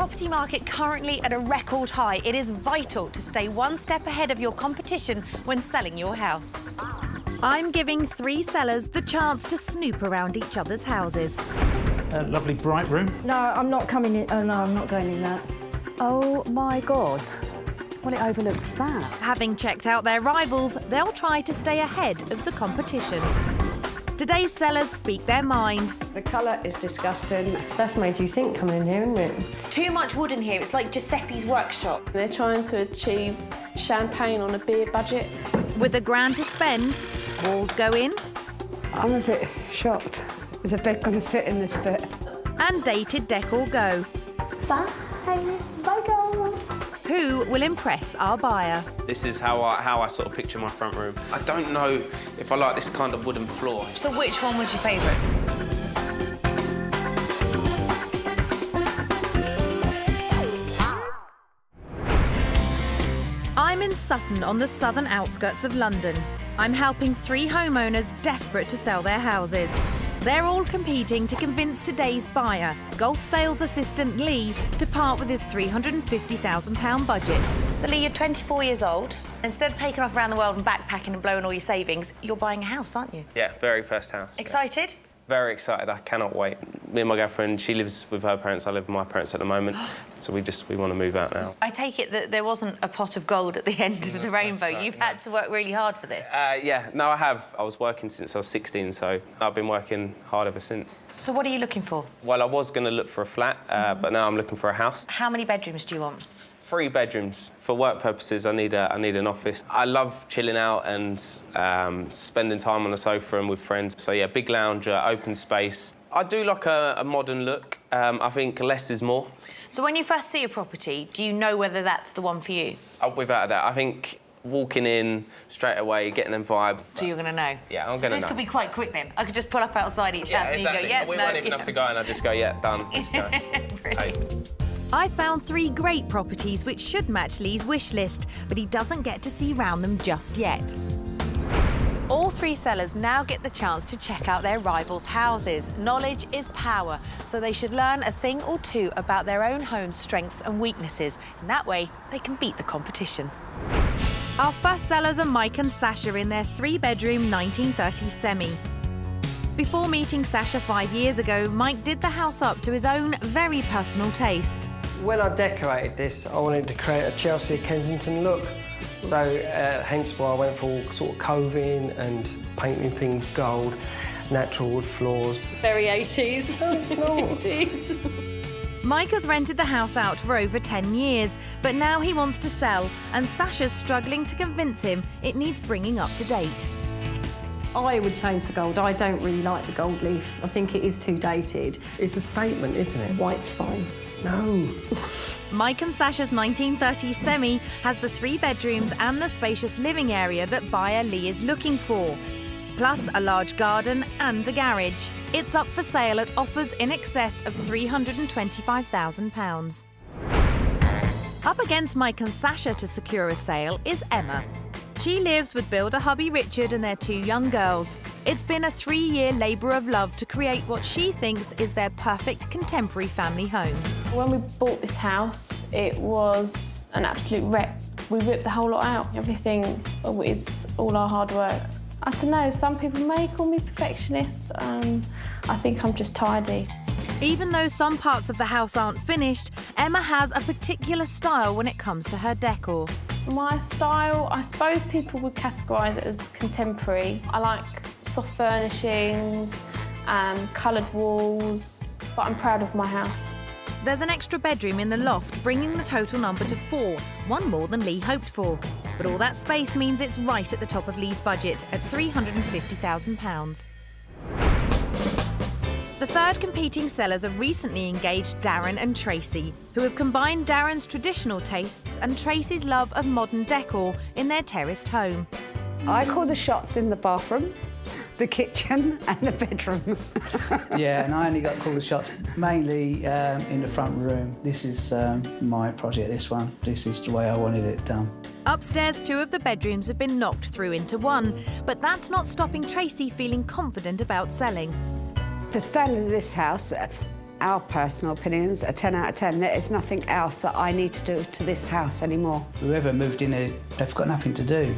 property market currently at a record high, it is vital to stay one step ahead of your competition when selling your house. I'm giving 3 sellers the chance to snoop around each other's houses. A lovely bright room. No, I'm not coming in. Oh, no, I'm not going in that. Oh, my God. Well, it overlooks that. Having checked out their rivals, they'll try to stay ahead of the competition. Today's sellers speak their mind. The colour is disgusting. That's made you think coming in here, isn't it? There's too much wood in here. It's like Giuseppe's workshop. They're trying to achieve champagne on a beer budget. With $1 grand to spend, walls go in. I'm a bit shocked. Is a bed going to fit in this bit? And dated decor goes. Bye. Bye, gold. Who will impress our buyer? This is how I sort of picture my front room. I don't know if I like this kind of wooden floor. So which one was your favourite? I'm in Sutton on the southern outskirts of London. I'm helping 3 homeowners desperate to sell their houses. They're all competing to convince today's buyer, golf sales assistant Lee, to part with his £350,000 budget. So Lee, you're 24 years old. Instead of taking off around the world and backpacking and blowing all your savings, you're buying a house, aren't you? Yeah, very first house. Excited? Yeah. Very excited, I cannot wait. Me and my girlfriend, she lives with her parents, I live with my parents at the moment. So we want to move out now. I take it that there wasn't a pot of gold at the end of the rainbow. You've had to work really hard for this. Yeah, no, I have. I was working since I was 16, so I've been working hard ever since. So what are you looking for? Well, I was going to look for a flat, but now I'm looking for a house. How many bedrooms do you want? 3 bedrooms. For work purposes, I need an office. I love chilling out and spending time on the sofa and with friends. So, yeah, big lounge, open space. I do like a modern look. I think less is more. So when you first see a property, do you know whether that's the one for you? Without a doubt. I think walking in straight away, getting them vibes. So you're going to know? Yeah, I'm going to know. This could be quite quick then. I could just pull up outside each house and you go, yeah, we won't even have to go and I just go, yeah, done, let's go. Brilliant. I found 3 great properties which should match Lee's wish list, but he doesn't get to see round them just yet. All 3 sellers now get the chance to check out their rivals' houses. Knowledge is power, so they should learn a thing or 2 about their own home's strengths and weaknesses. And that way, they can beat the competition. Our first sellers are Mike and Sasha in their 3-bedroom 1930s semi. Before meeting Sasha 5 years ago, Mike did the house up to his own very personal taste. When I decorated this, I wanted to create a Chelsea Kensington look. So hence why I went for sort of coving and painting things gold, natural wood floors. Very 80s. No, it's not. 80s. Mike has rented the house out for over 10 years, but now he wants to sell, and Sasha's struggling to convince him it needs bringing up to date. I would change the gold. I don't really like the gold leaf. I think it is too dated. It's a statement, isn't it? White's fine. No. Mike and Sasha's 1930s semi has the 3 bedrooms and the spacious living area that buyer Lee is looking for, plus a large garden and a garage. It's up for sale at offers in excess of £325,000. Up against Mike and Sasha to secure a sale is Emma. She lives with builder hubby Richard and their 2 young girls. It's been a 3-year labour of love to create what she thinks is their perfect contemporary family home. When we bought this house, it was an absolute wreck. We ripped the whole lot out. Everything is all our hard work. I don't know, some people may call me perfectionist. I think I'm just tidy. Even though some parts of the house aren't finished, Emma has a particular style when it comes to her decor. My style, I suppose people would categorise it as contemporary. I like soft furnishings, coloured walls, but I'm proud of my house. There's an extra bedroom in the loft, bringing the total number to 4, one more than Lee hoped for. But all that space means it's right at the top of Lee's budget at £350,000. The 3rd competing sellers have recently engaged Darren and Tracey, who have combined Darren's traditional tastes and Tracey's love of modern decor in their terraced home. I call the shots in the bathroom, the kitchen and the bedroom. Yeah, and I only got called the shots mainly in the front room. This is my project, this one. This is the way I wanted it done. Upstairs, 2 of the bedrooms have been knocked through into 1, but that's not stopping Tracey feeling confident about selling. The style of this house our personal opinions, a 10 out of 10. There is nothing else that I need to do to this house anymore. Whoever moved in here, they've got nothing to do.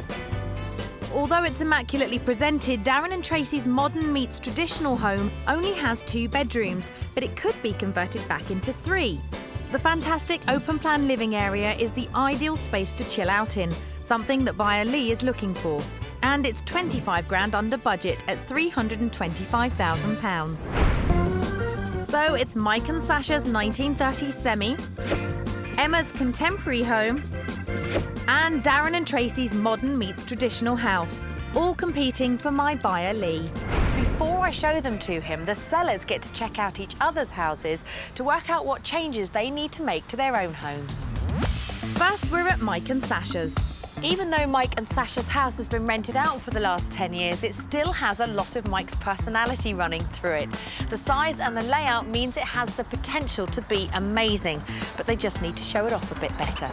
Although it's immaculately presented, Darren and Tracey's modern meets traditional home only has 2 bedrooms, but it could be converted back into 3. The fantastic open-plan living area is the ideal space to chill out in, something that buyer Lee is looking for. And it's 25 grand under budget at £325,000. So it's Mike and Sasha's 1930s semi, Emma's contemporary home, and Darren and Tracey's modern meets traditional house, all competing for my buyer Lee. Before I show them to him, the sellers get to check out each other's houses to work out what changes they need to make to their own homes. First, we're at Mike and Sasha's. Even though Mike and Sasha's house has been rented out for the last 10 years, it still has a lot of Mike's personality running through it. The size and the layout means it has the potential to be amazing, but they just need to show it off a bit better.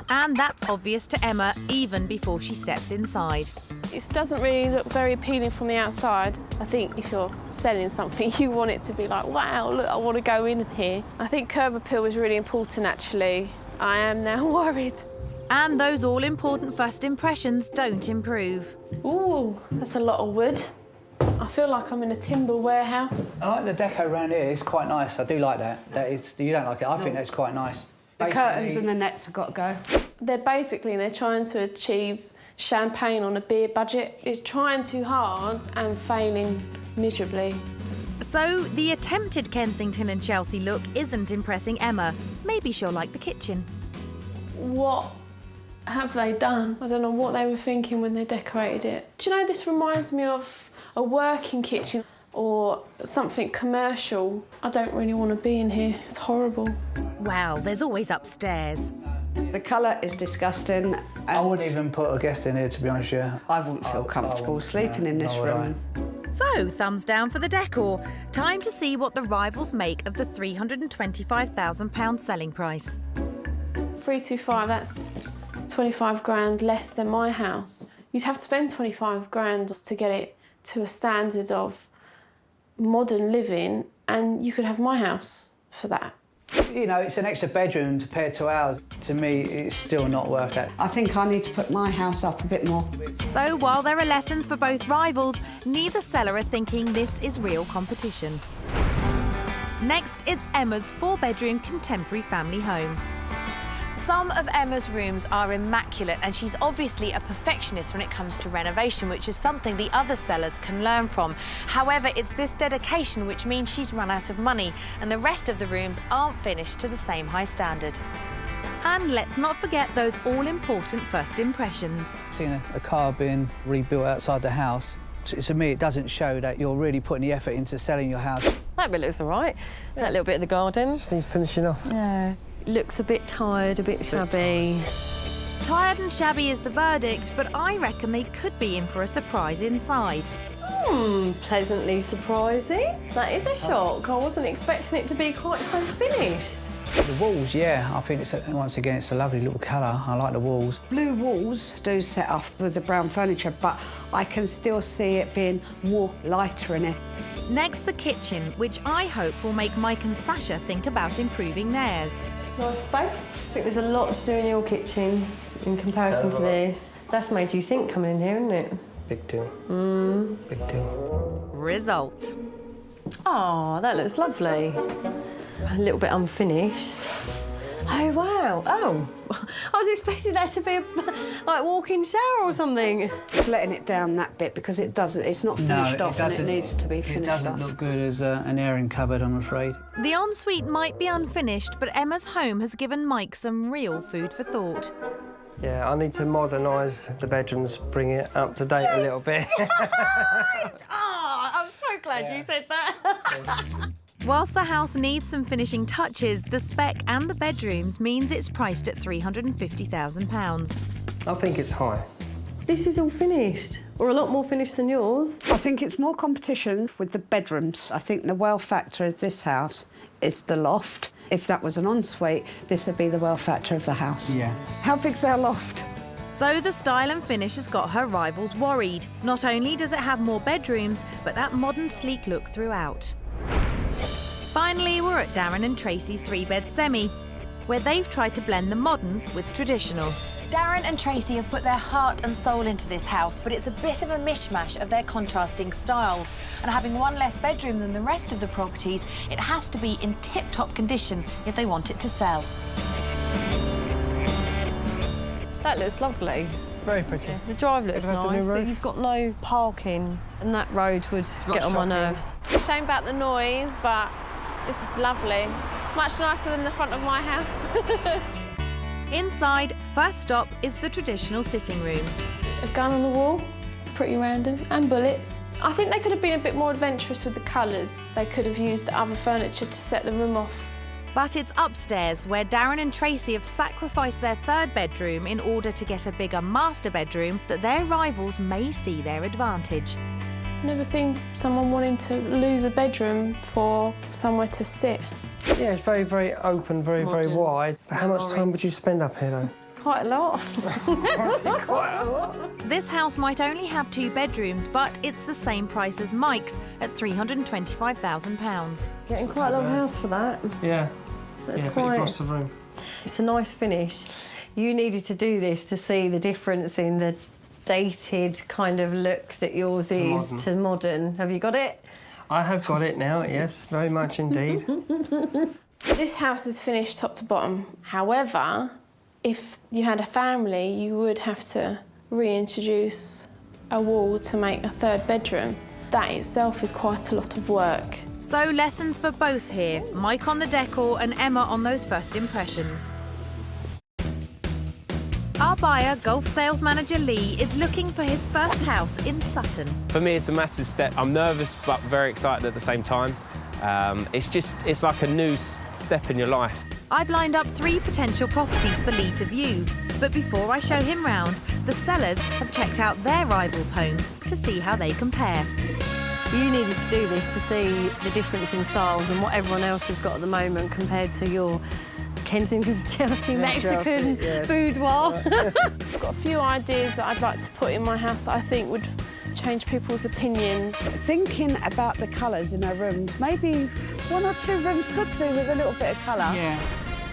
And that's obvious to Emma even before she steps inside. It doesn't really look very appealing from the outside. I think if you're selling something, you want it to be like, wow, look, I want to go in here. I think curb appeal is really important, actually. I am now worried. And those all-important first impressions don't improve. Ooh, that's a lot of wood. I feel like I'm in a timber warehouse. I like the deco around here, it's quite nice. I do like that. You don't like it, I think that's quite nice. The curtains and the nets have got to go. They're trying to achieve champagne on a beer budget. It's trying too hard and failing miserably. So the attempted Kensington and Chelsea look isn't impressing Emma. Maybe she'll like the kitchen. What have they done? I don't know what they were thinking when they decorated it. Do you know, this reminds me of a working kitchen or something commercial. I don't really want to be in here. It's horrible. Well, there's always upstairs. The colour is disgusting. I wouldn't even put a guest in here, to be honest with you. I wouldn't feel comfortable sleeping in this room. So, thumbs down for the decor. Time to see what the rivals make of the £325,000 selling price. 325, that's 25 grand less than my house. You'd have to spend 25 grand just to get it to a standard of modern living, and you could have my house for that. You know, it's an extra bedroom compared to ours. To me, it's still not worth that. I think I need to put my house up a bit more. So while there are lessons for both rivals, neither seller are thinking this is real competition. Next, it's Emma's 4-bedroom contemporary family home. Some of Emma's rooms are immaculate, and she's obviously a perfectionist when it comes to renovation, which is something the other sellers can learn from. However, it's this dedication which means she's run out of money, and the rest of the rooms aren't finished to the same high standard. And let's not forget those all-important first impressions. Seeing a car being rebuilt outside the house, to me, it doesn't show that you're really putting the effort into selling your house. That bit looks all right. That little bit of the garden. Just needs finishing off. Yeah. Looks a bit tired, a bit shabby. Tired and shabby is the verdict, but I reckon they could be in for a surprise inside. Pleasantly surprising. That is a shock. I wasn't expecting it to be quite so finished. The walls, yeah, I think once again it's a lovely little colour. I like the walls. Blue walls do set off with the brown furniture, but I can still see it being more lighter in it. Next, the kitchen, which I hope will make Mike and Sasha think about improving theirs. Nice space. I think there's a lot to do in your kitchen in comparison to this. That's made you think coming in here, isn't it? Big deal. Big deal. Result. Oh, that looks lovely. A little bit unfinished. Oh, wow. Oh, I was expecting that to be a like walk-in shower or something. It's letting it down that bit because it's not finished off and it needs to be finished off. It doesn't look good as an airing cupboard, I'm afraid. The ensuite might be unfinished, but Emma's home has given Mike some real food for thought. Yeah, I need to modernise the bedrooms, bring it up to date a little bit. Oh, I'm so glad you said that. Whilst the house needs some finishing touches, the spec and the bedrooms means it's priced at £350,000. I think it's high. This is all finished, or a lot more finished than yours. I think it's more competition with the bedrooms. I think the wow factor of this house is the loft. If that was an ensuite, this would be the wow factor of the house. Yeah. How big's our loft? So the style and finish has got her rivals worried. Not only does it have more bedrooms, but that modern sleek look throughout. Finally, we're We're at Darren and Tracey's 3-bed semi, where they've tried to blend the modern with traditional. Darren and Tracey have put their heart and soul into this house, but it's a bit of a mishmash of their contrasting styles. And having one less bedroom than the rest of the properties, it has to be in tip-top condition if they want it to sell. That looks lovely. Very pretty. The drive looks Have you had the nice, new but roof? you've got no parking, and that road would get on my shopping. nerves. Shame about the noise, but this is lovely. Much nicer than the front of my house. Inside, first stop is the traditional sitting room. A gun on the wall, pretty random, and bullets. I think they could have been a bit more adventurous with the colours. They could have used other furniture to set the room off. But it's upstairs where Darren and Tracey have sacrificed their 3rd bedroom in order to get a bigger master bedroom that their rivals may see their advantage. Never seen someone wanting to lose a bedroom for somewhere to sit. Yeah, it's very, very open, very, very wide. But how much time would you spend up here, though? Quite a lot. Quite a lot. This house might only have 2 bedrooms, but it's the same price as Mike's at £325,000. Getting quite a long house for that. Yeah. That's yeah, quite... across the room. It's a nice finish. You needed to do this to see the difference in the dated kind of look that yours is modern. to modern. Have you got it? I have got it now, yes, very much indeed. This house is finished top to bottom. However, if you had a family, you would have to reintroduce a wall to make a 3rd bedroom. That itself is quite a lot of work. So lessons for both here, Mike on the decor and Emma on those first impressions. Our buyer, golf sales manager Lee, is looking for his first house in Sutton. For me, it's a massive step. I'm nervous but very excited at the same time. It's like a new step in your life. I've lined up 3 potential properties for Lee to view, but before I show him round, the sellers have checked out their rivals' homes to see how they compare. You needed to do this to see the difference in styles and what everyone else has got at the moment compared to your Kensington, Chelsea, Mexican boudoir. I've got a few ideas that I'd like to put in my house that I think would change people's opinions. Thinking about the colours in our rooms, maybe 1 or 2 rooms could do with a little bit of colour. Yeah.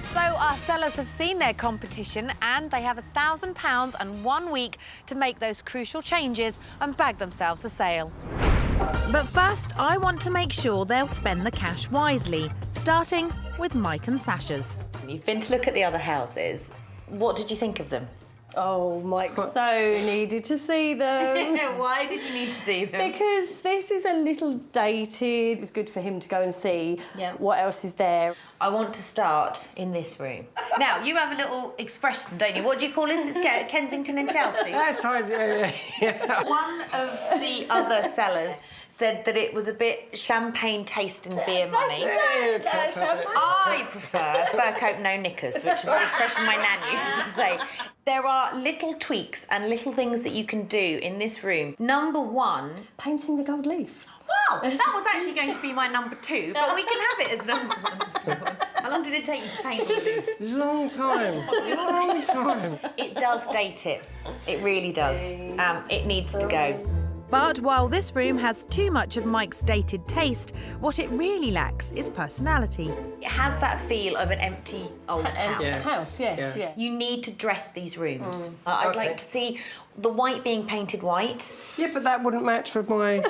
So our sellers have seen their competition and they have £1,000 and 1 week to make those crucial changes and bag themselves a sale. But first, I want to make sure they'll spend the cash wisely, starting with Mike and Sasha's. You've been to look at the other houses. What did you think of them? Oh, Mike so needed to see them. Why did you need to see them? Because this is a little dated. It was good for him to go and see what else is there. I want to start in this room. Now, you have a little expression, don't you? What do you call it? It's Kensington and Chelsea. That's right, yeah. One of the other sellers said that it was a bit champagne taste and beer money. I prefer fur coat, no knickers, which is an expression my nan used to say. There are little tweaks and little things that you can do in this room. Number 1... Painting the gold leaf. Wow, that was actually going to be my number 2, but we can have it as number 1. How long did it take you to paint all these? Long time, long time. It does date it. It really does. It needs to go. But while this room has too much of Mike's dated taste, what it really lacks is personality. It has that feel of an empty old house. Yes. You need to dress these rooms. I'd like to see the white being painted white. Yeah, but that wouldn't match with my...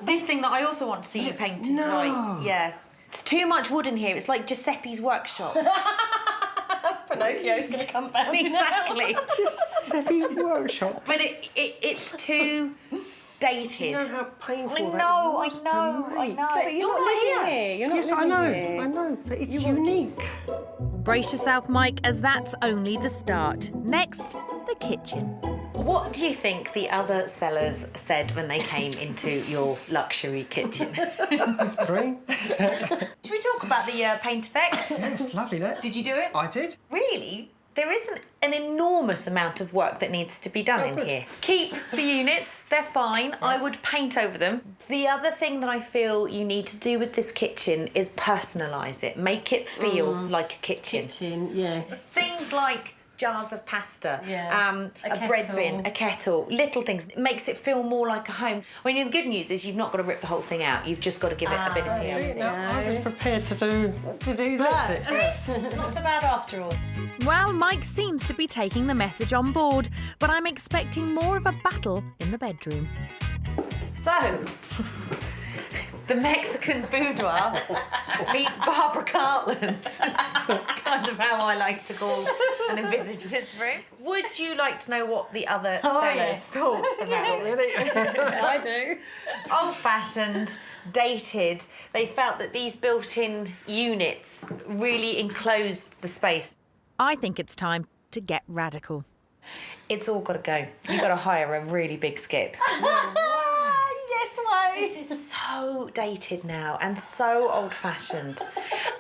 This thing that I also want to see you painted white. Yeah. It's too much wood in here. It's like Giuseppe's workshop. Pinocchio's going to come back. Exactly. Giuseppe's workshop. But it's too dated. You know how painful I that was to make. But you're not living here. You're not Yes, I living know, here. I know, but it's unique. Brace yourself, Mike, as that's only the start. Next, the kitchen. What do you think the other sellers said when they came into your luxury kitchen? Green? Should we talk about the paint effect? It's lovely, that. Did you do it? I did. Really? There isn't an enormous amount of work that needs to be done in here. Keep the units, they're fine. I would paint over them. The other thing that I feel you need to do with this kitchen is personalise it. Make it feel like a kitchen. Yes. Things like jars of pasta, Yeah. a bread bin, a kettle, little things. It makes it feel more like a home. I mean, the good news is you've not got to rip the whole thing out. You've just got to give it a bit of TLC. No, I was prepared to do that. it. Not so bad after all. Well, Mike seems to be taking the message on board, but I'm expecting more of a battle in the bedroom. So, the Mexican boudoir meets Barbara Cartland. That's kind of how I like to call and envisage this room. Would you like to know what the other sellers thought about it? I do. Old-fashioned, dated. They felt that these built-in units really enclosed the space. I think it's time to get radical. It's all got to go. You've got to hire a really big skip. Yes, why? This is so dated now and so old-fashioned.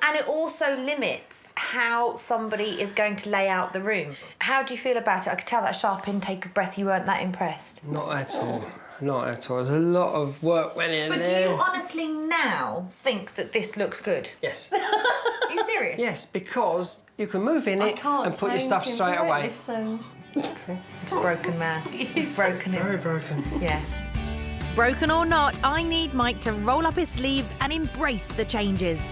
And it also limits how somebody is going to lay out the room. How do you feel about it? I could tell that sharp intake of breath, you weren't that impressed. Not at all. Not at all. There's a lot of work went in But there. do you honestly now think that this looks good? Yes. Are you serious? Yes, because you can move in it and put your stuff straight away. Listen. It's a broken man. You've broken him. Very broken. Yeah. Broken or not, I need Mike to roll up his sleeves and embrace the changes.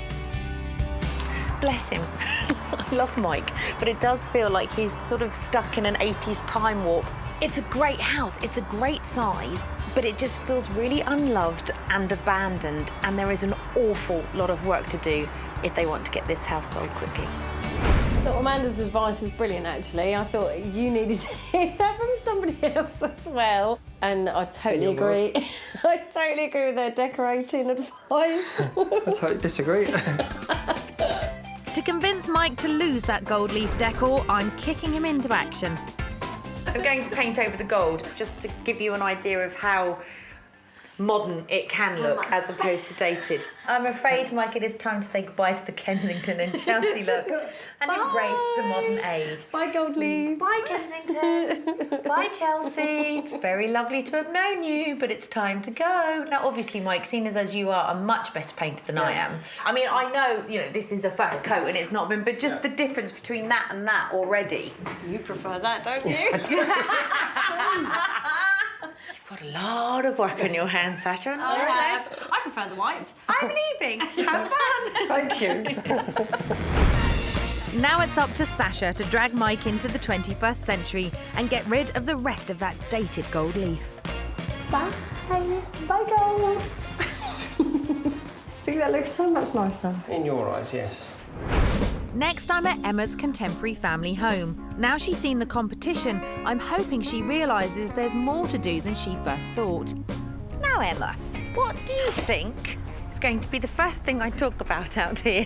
Bless him. I love Mike, but it does feel like he's sort of stuck in an 80s time warp. It's a great house, it's a great size, but it just feels really unloved and abandoned, and there is an awful lot of work to do if they want to get this house sold quickly. I thought Amanda's advice was brilliant, actually. I thought you needed to hear that from somebody else as well. And I totally agree. I totally agree with their decorating advice. I totally disagree. To convince Mike to lose that gold leaf decor, I'm kicking him into action. I'm going to paint over the gold just to give you an idea of how modern it can look as opposed to dated. I'm afraid, Mike, it is time to say goodbye to the Kensington and Chelsea look and embrace the modern age. Bye, gold leaf. Bye, Kensington. Bye, Chelsea. It's very lovely to have known you, but it's time to go. Now, obviously, Mike, seeing as you are a much better painter than I am. I mean, I know, you know, this is a first coat and it's not been, but just the difference between that and that already. You prefer that, don't you? You've got a lot of work on your hands, Sasha. And I prefer the white. I'm leaving. Have fun. Thank you. Now it's up to Sasha to drag Mike into the 21st century and get rid of the rest of that dated gold leaf. Bye. Bye, gold. See, that looks so much nicer. In your eyes, yes. Next, I'm at Emma's contemporary family home. Now she's seen the competition, I'm hoping she realises there's more to do than she first thought. Now, Emma, what do you think is going to be the first thing I talk about out here?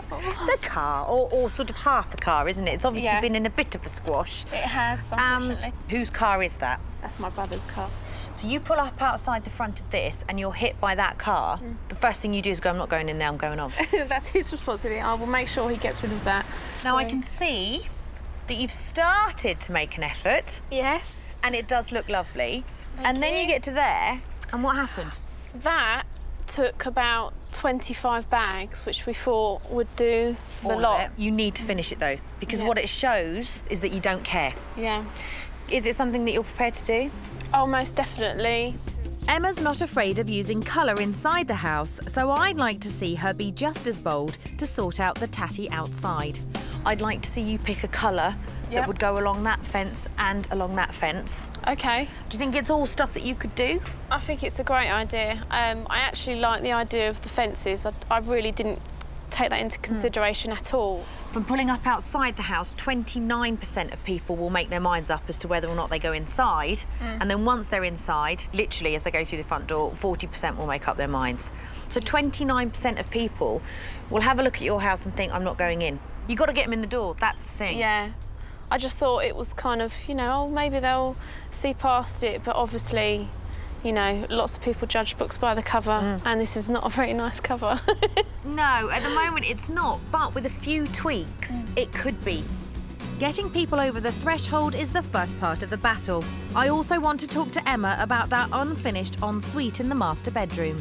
The car, or sort of half the car, isn't it? It's obviously been in a bit of a squash. It has, unfortunately. Whose car is that? That's my brother's car. So you pull up outside the front of this and you're hit by that car. The first thing you do is go, I'm not going in there, I'm going on. That's his responsibility. I will make sure he gets rid of that. Now I can see that you've started to make an effort. Yes. And it does look lovely. And then you get to there, and what happened? That took about 25 bags, which we thought would do the lot. You need to finish it though, because what it shows is that you don't care. Yeah. Is it something that you're prepared to do? Oh, most definitely. Emma's not afraid of using colour inside the house, so I'd like to see her be just as bold to sort out the tatty outside. I'd like to see you pick a colour that would go along that fence and along that fence. Okay. Do you think it's all stuff that you could do? I think it's a great idea. I actually like the idea of the fences. I really didn't take that into consideration at all. From pulling up outside the house, 29% of people will make their minds up as to whether or not they go inside. And then once they're inside, literally as they go through the front door, 40% will make up their minds. So 29% of people will have a look at your house and think, I'm not going in. You've got to get them in the door, that's the thing. Yeah. I just thought it was kind of, you know, oh, maybe they'll see past it, but obviously, you know, lots of people judge books by the cover, and this is not a very nice cover. No, at the moment it's not, but with a few tweaks, it could be. Getting people over the threshold is the first part of the battle. I also want to talk to Emma about that unfinished ensuite in the master bedroom.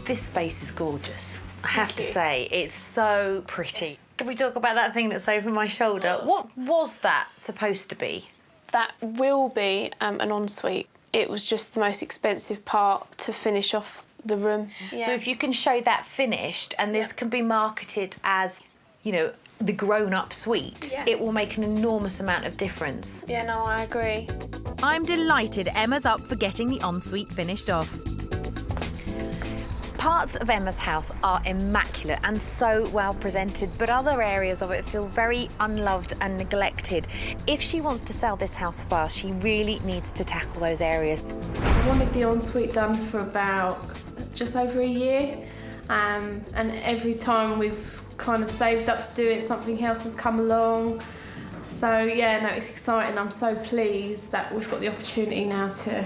This space is gorgeous. I have to say, it's so pretty. Can we talk about that thing that's over my shoulder? What was that supposed to be? That will be an ensuite. It was just the most expensive part to finish off the room. So if you can show that finished, and this can be marketed as, you know, the grown-up suite, it will make an enormous amount of difference. Yeah, no, I agree. I'm delighted Emma's up for getting the ensuite finished off. Parts of Emma's house are immaculate and so well presented, but other areas of it feel very unloved and neglected. If she wants to sell this house fast, she really needs to tackle those areas. I wanted the ensuite done for about just over a year, and every time we've kind of saved up to do it, something else has come along. So yeah, no, it's exciting. I'm so pleased that we've got the opportunity now to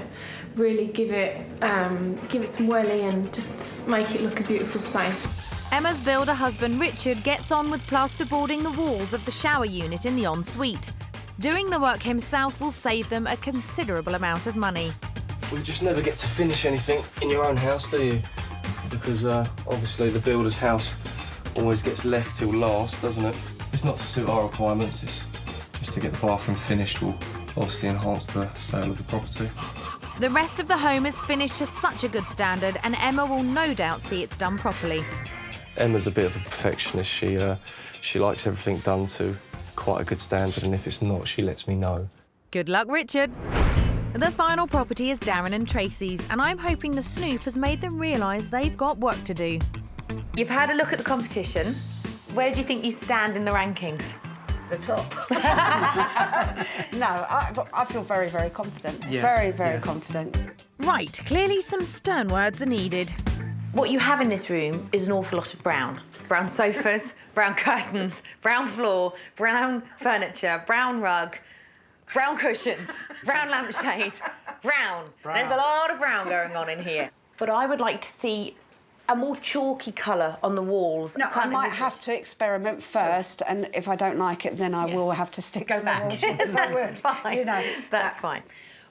really give it some welly and just make it look a beautiful space. Emma's builder husband Richard gets on with plasterboarding the walls of the shower unit in the ensuite. Doing the work himself will save them a considerable amount of money. We just never get to finish anything in your own house, do you? Because obviously the builder's house always gets left till last, doesn't it? It's not to suit our requirements, it's just to get the bathroom finished will obviously enhance the sale of the property. The rest of the home is finished to such a good standard, and Emma will no doubt see it's done properly. Emma's a bit of a perfectionist. She likes everything done to quite a good standard, and if it's not, she lets me know. Good luck, Richard. The final property is Darren and Tracey's, and I'm hoping the snoop has made them realise they've got work to do. You've had a look at the competition. Where do you think you stand in the rankings? The top. No, I feel very, very confident. Yeah. Very, very confident. Right, clearly some stern words are needed. What you have in this room is an awful lot of brown. Brown sofas, brown curtains, brown floor, brown furniture, brown rug, brown cushions, brown lampshade, brown. There's a lot of brown going on in here. But I would like to see a more chalky colour on the walls. No, I might have to experiment first, and if I don't like it, then I will have to stick to back. the walls. That's fine. You know, that's fine.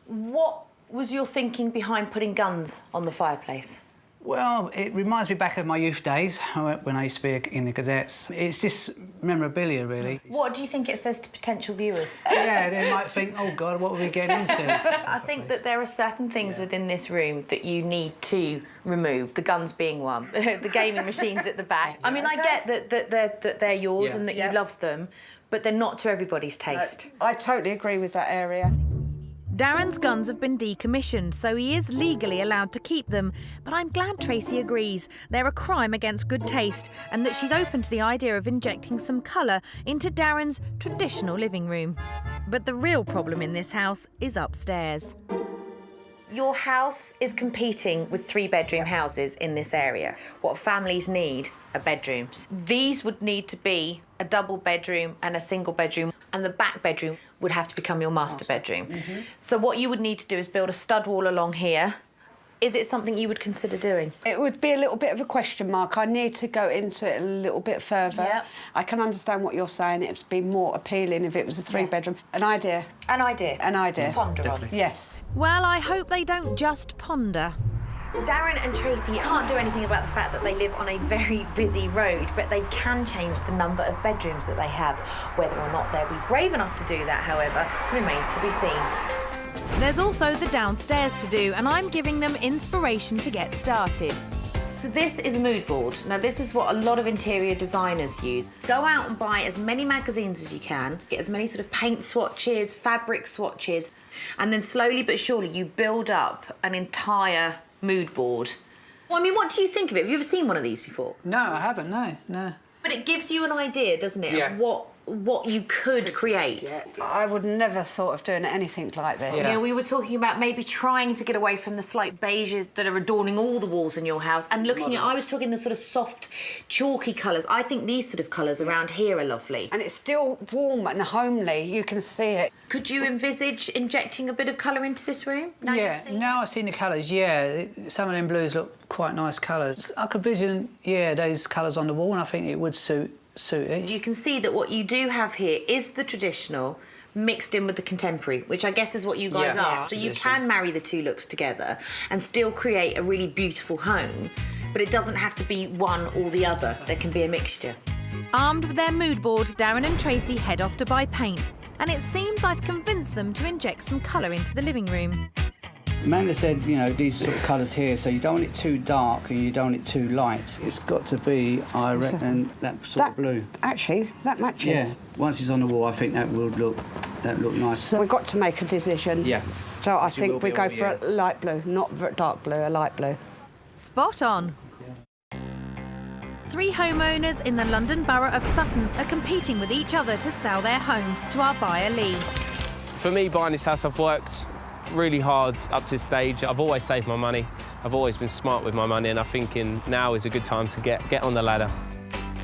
What was your thinking behind putting guns on the fireplace? Well, it reminds me back of my youth days when I used to be in the cadets. It's just memorabilia, really. What do you think it says to potential viewers? Yeah, they might think, oh, God, what are we getting into? I think that there are certain things within this room that you need to remove, the guns being one, the gaming machines at the back. I mean, I get that they're yours and that you love them, but they're not to everybody's taste. I totally agree with that area. Darren's guns have been decommissioned, so he is legally allowed to keep them. But I'm glad Tracey agrees. They're a crime against good taste, and that she's open to the idea of injecting some colour into Darren's traditional living room. But the real problem in this house is upstairs. Your house is competing with 3-bedroom houses in this area. What families need are bedrooms. These would need to be a double bedroom and a single bedroom, and the back bedroom would have to become your master bedroom. Mm-hmm. So what you would need to do is build a stud wall along here. Is it something you would consider doing? It would be a little bit of a question mark. I need to go into it a little bit further. Yep. I can understand what you're saying. It would be more appealing if it was a 3-bedroom. An idea. An idea. An idea. Ponder on. Yes. Well, I hope they don't just ponder. Darren and Tracey can't do anything about the fact that they live on a very busy road, but they can change the number of bedrooms that they have. Whether or not they'll be brave enough to do that, however, remains to be seen. There's also the downstairs to do, and I'm giving them inspiration to get started. So this is a mood board. Now, this is what a lot of interior designers use. Go out and buy as many magazines as you can, get as many sort of paint swatches, fabric swatches, and then slowly but surely you build up an entire mood board. Well, I mean, what do you think of it? Have you ever seen one of these before? No, I haven't, no. But it gives you an idea, doesn't it, of what you could create. Yeah. I would never thought of doing anything like this. You know, we were talking about maybe trying to get away from the slight beiges that are adorning all the walls in your house and looking at, I was talking the sort of soft, chalky colours. I think these sort of colours around here are lovely. And it's still warm and homely. You can see it. Could you envisage injecting a bit of colour into this room? Now I've seen the colours, some of them blues look quite nice colours. I could vision, those colours on the wall, and I think it would suit it. You can see that what you do have here is the traditional mixed in with the contemporary, which I guess is what you guys are. So you can marry the two looks together and still create a really beautiful home, but it doesn't have to be one or the other. There can be a mixture. Armed with their mood board, Darren and Tracey head off to buy paint, and it seems I've convinced them to inject some colour into the living room. Amanda said, you know, these sort of colours here, so you don't want it too dark and you don't want it too light. It's got to be, I reckon, that sort of blue. Actually, that matches. Yeah, once it's on the wall, I think that will look nice. So we've got to make a decision. Yeah. So I think we go for a light blue, not dark blue, a light blue. Spot on. 3 homeowners in the London borough of Sutton are competing with each other to sell their home to our buyer, Lee. For me, buying this house, I've worked really hard up to this stage. I've always saved my money. I've always been smart with my money, and I'm thinking now is a good time to get on the ladder.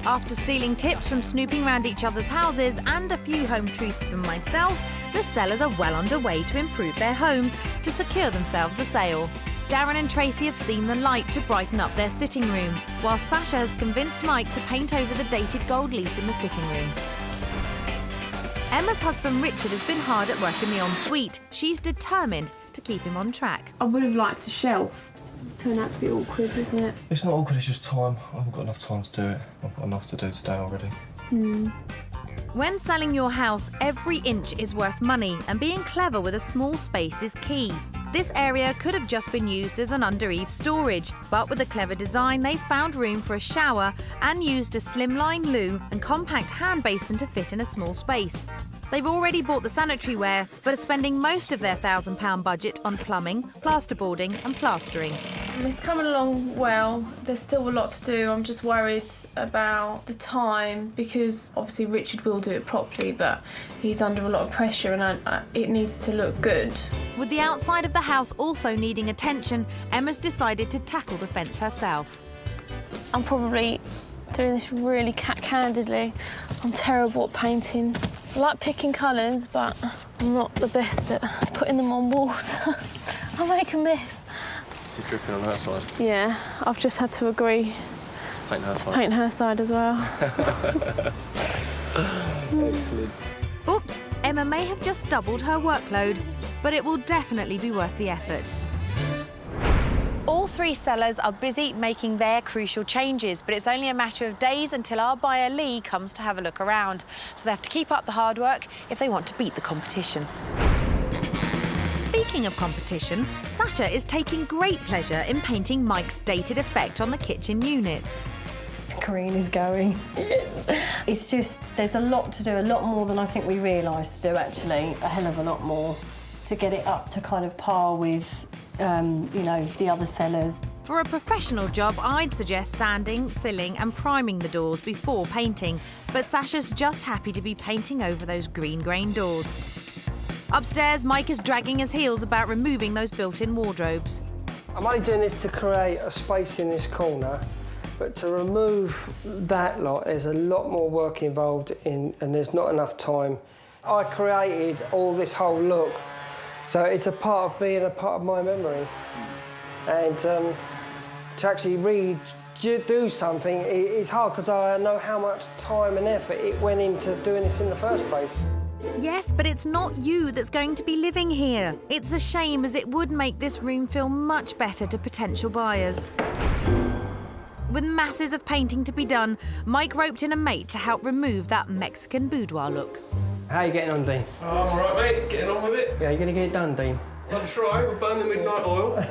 After stealing tips from snooping around each other's houses and a few home truths from myself, the sellers are well underway to improve their homes to secure themselves a sale. Darren and Tracey have seen the light to brighten up their sitting room, while Sasha has convinced Mike to paint over the dated gold leaf in the sitting room. Emma's husband Richard has been hard at work in the ensuite. She's determined to keep him on track. I would have liked a shelf. It turned out to be awkward, isn't it? It's not awkward, it's just time. I haven't got enough time to do it. I've got enough to do today already. When selling your house, every inch is worth money, and being clever with a small space is key. This area could have just been used as an under-eave storage, but with a clever design, they found room for a shower and used a slimline loo and compact hand basin to fit in a small space. They've already bought the sanitary ware, but are spending most of their £1,000 budget on plumbing, plasterboarding and plastering. It's coming along well. There's still a lot to do. I'm just worried about the time because obviously Richard will do it properly, but he's under a lot of pressure and it needs to look good. With the outside of the house also needing attention, Emma's decided to tackle the fence herself. I'm probably doing this really cat-candidly. I'm terrible at painting. I like picking colours, but I'm not the best at putting them on walls. I make a mess. Is it dripping on her side? Yeah, I've just had to agree to paint her side. Paint her side as well. Excellent. Oops, Emma may have just doubled her workload, but it will definitely be worth the effort. All 3 sellers are busy making their crucial changes, but it's only a matter of days until our buyer Lee comes to have a look around. So they have to keep up the hard work if they want to beat the competition. Speaking of competition, Sasha is taking great pleasure in painting Mike's dated effect on the kitchen units. The green is going. It's just, there's a lot to do, a lot more than I think we realised to do, actually. A hell of a lot more to get it up to kind of par with you know, the other sellers. For a professional job, I'd suggest sanding, filling and priming the doors before painting, but Sasha's just happy to be painting over those green grain doors. Upstairs, Mike is dragging his heels about removing those built-in wardrobes. I'm only doing this to create a space in this corner, but to remove that lot, there's a lot more work involved in, and there's not enough time. I created all this whole look, so it's a part of me and a part of my memory. And to actually redo something is hard because I know how much time and effort it went into doing this in the first place. Yes, but it's not you that's going to be living here. It's a shame, as it would make this room feel much better to potential buyers. With masses of painting to be done, Mike roped in a mate to help remove that Mexican boudoir look. How are you getting on, Dean? Oh, I'm all right, mate. Getting on with it. Yeah, you're going to get it done, Dean? I'll try. We'll burn the midnight oil.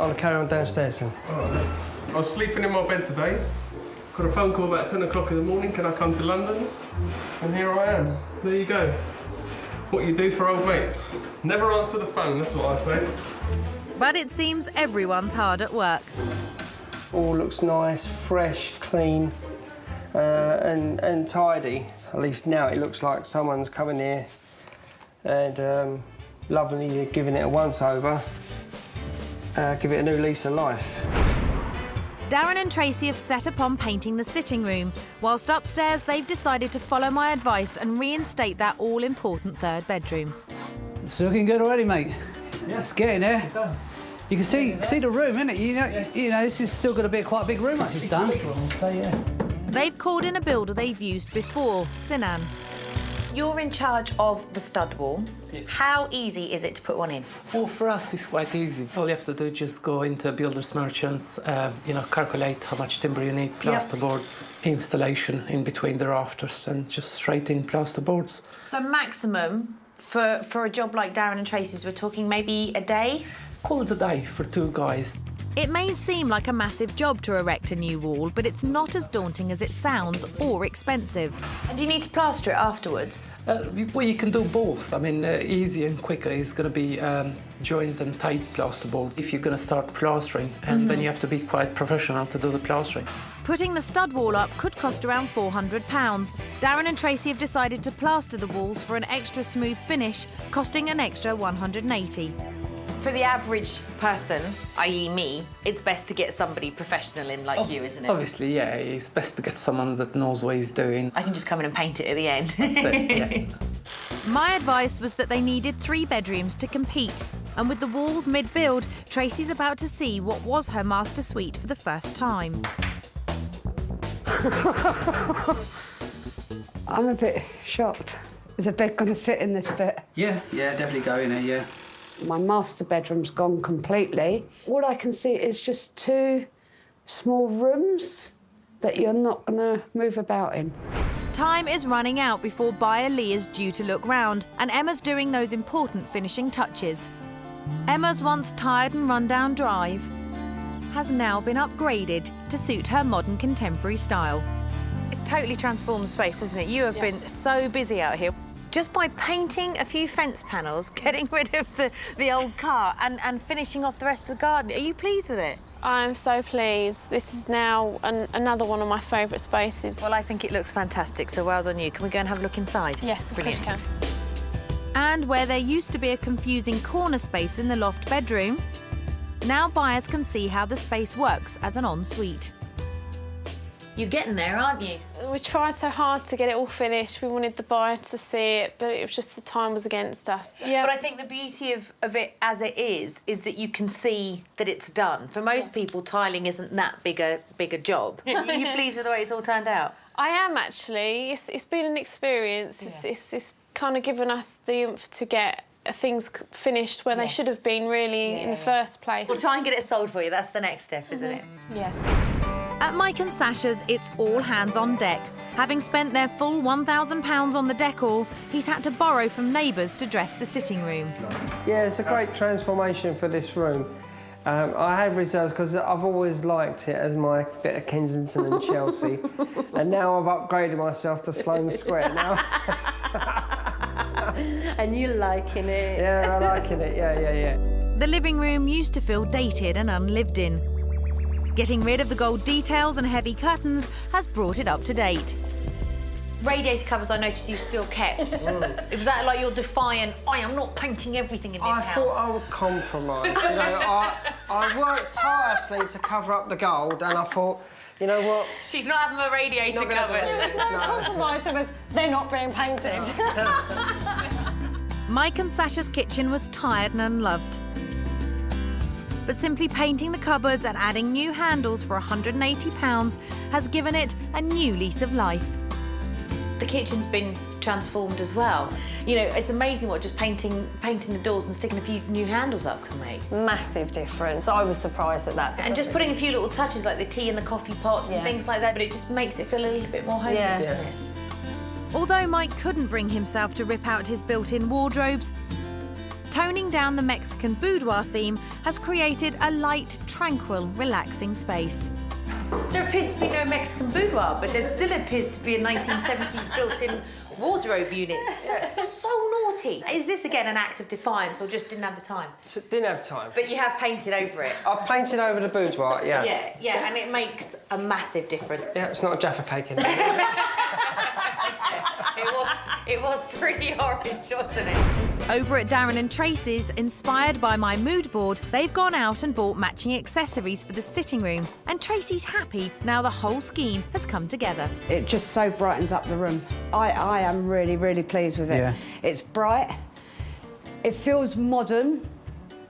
I'll carry on downstairs then. All right. I was sleeping in my bed today. Got a phone call about 10 o'clock in the morning. Can I come to London? And here I am. There you go. What you do for old mates. Never answer the phone, that's what I say. But it seems everyone's hard at work. All looks nice, fresh, clean, and tidy. At least now it looks like someone's coming here and lovingly giving it a once-over, give it a new lease of life. Darren and Tracey have set upon painting the sitting room, whilst upstairs they've decided to follow my advice and reinstate that all-important third bedroom. It's looking good already, mate. Yeah. It's getting there. It does. You can see the room, innit? You know, this is still going to be quite a big room once it's done. So, yeah. They've called in a builder they've used before, Sinan. You're in charge of the stud wall. Yeah. How easy is it to put one in? Well, for us, it's quite easy. All you have to do is just go into builders merchants, calculate how much timber you need, plasterboard, installation in between the rafters, and just straight in plasterboards. So maximum for a job like Darren and Tracey's, we're talking maybe a day? Call it a day for 2 guys. It may seem like a massive job to erect a new wall, but it's not as daunting as it sounds or expensive. And do you need to plaster it afterwards? Well, you can do both. I mean, easy and quicker is going to be joint and tight plasterboard if you're going to start plastering, and then you have to be quite professional to do the plastering. Putting the stud wall up could cost around £400. Darren and Tracey have decided to plaster the walls for an extra smooth finish, costing an extra £180. For the average person, i.e. me, it's best to get somebody professional in like you, isn't it? Obviously, yeah, it's best to get someone that knows what he's doing. I can just come in and paint it at the end. That's it, yeah. My advice was that they needed 3 bedrooms to compete, and with the walls mid-build, Tracey's about to see what was her master suite for the first time. I'm a bit shocked. Is a bed going to fit in this bit? Yeah, definitely go in there, yeah. My master bedroom's gone completely. All I can see is just 2 small rooms that you're not going to move about in. Time is running out before buyer Lee is due to look round, and Emma's doing those important finishing touches. Emma's once tired and run-down drive has now been upgraded to suit her modern contemporary style. It's totally transformed the space, hasn't it? You have been so busy out here. Just by painting a few fence panels, getting rid of the old car and finishing off the rest of the garden. Are you pleased with it? I'm so pleased. This is now another one of my favourite spaces. Well, I think it looks fantastic, so well on you. Can we go and have a look inside? Yes, of course you can. And where there used to be a confusing corner space in the loft bedroom, now buyers can see how the space works as an ensuite. You're getting there, aren't you? We tried so hard to get it all finished. We wanted the buyer to see it, but it was just the time was against us. Yeah. But I think the beauty of it as it is that you can see that it's done. For most people, tiling isn't that big a job. Are you pleased with the way it's all turned out? I am, actually. It's been an experience. Yeah. It's kind of given us the oomph to get things finished where they should have been, really, in the first place. We'll try and get it sold for you. That's the next step, isn't it? Yes. At Mike and Sasha's, it's all hands on deck. Having spent their full £1,000 on the decor, he's had to borrow from neighbours to dress the sitting room. Yeah, it's a great transformation for this room. I had reserves because I've always liked it as my bit of Kensington and Chelsea, and now I've upgraded myself to Sloane Square now. And you're liking it. Yeah, I'm liking it, yeah. The living room used to feel dated and unlived in. Getting rid of the gold details and heavy curtains has brought it up to date. Radiator covers, I noticed you still kept. It was that like you're defiant, I am not painting everything in this house. I thought I would compromise. You know, I worked tirelessly to cover up the gold, and I thought, you know what? She's not having my radiator covers. There was no compromise, there was, they're not being painted. Mike and Sasha's kitchen was tired and unloved. But simply painting the cupboards and adding new handles for £180 has given it a new lease of life. The kitchen's been transformed as well. You know, it's amazing what just painting the doors and sticking a few new handles up can make. Massive difference. I was surprised at that. And just putting a few little touches like the tea and the coffee pots and things like that, but it just makes it feel a little bit more homey, doesn't it? Although Mike couldn't bring himself to rip out his built-in wardrobes, toning down the Mexican boudoir theme has created a light, tranquil, relaxing space. There appears to be no Mexican boudoir, but there still appears to be a 1970s built-in wardrobe unit. You're so naughty. Is this, again, an act of defiance or just didn't have the time? Didn't have time. But you have painted over it. I've painted over the boudoir, yeah. Yeah, and it makes a massive difference. Yeah, it's not a Jaffa cake anymore. It was pretty orange, wasn't it? Over at Darren and Tracey's, inspired by my mood board, they've gone out and bought matching accessories for the sitting room, and Tracey's happy now the whole scheme has come together. It just so brightens up the room. I am really, really pleased with it. Yeah. It's bright. It feels modern.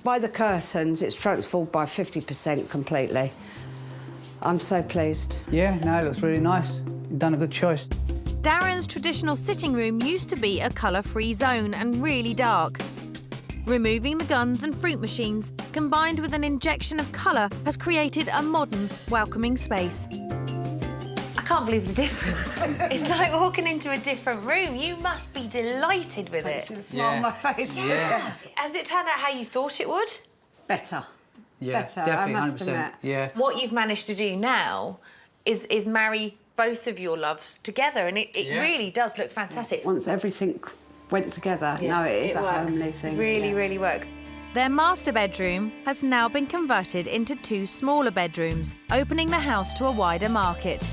By the curtains, it's transformed by 50% completely. I'm so pleased. Yeah, no, it looks really nice. You've done a good choice. Darren's traditional sitting room used to be a colour-free zone and really dark. Removing the guns and fruit machines, combined with an injection of colour, has created a modern, welcoming space. I can't believe the difference. It's like walking into a different room. You must be delighted with it. See the smile on my face. Yeah. Has it turned out how you thought it would? Better. Yeah, Better, I definitely, must 100%. admit. Yeah. What you've managed to do now is marry both of your loves together, and it really does look fantastic. Once everything went together, no, it is a homely thing. Really, really works. Their master bedroom has now been converted into 2 smaller bedrooms, opening the house to a wider market.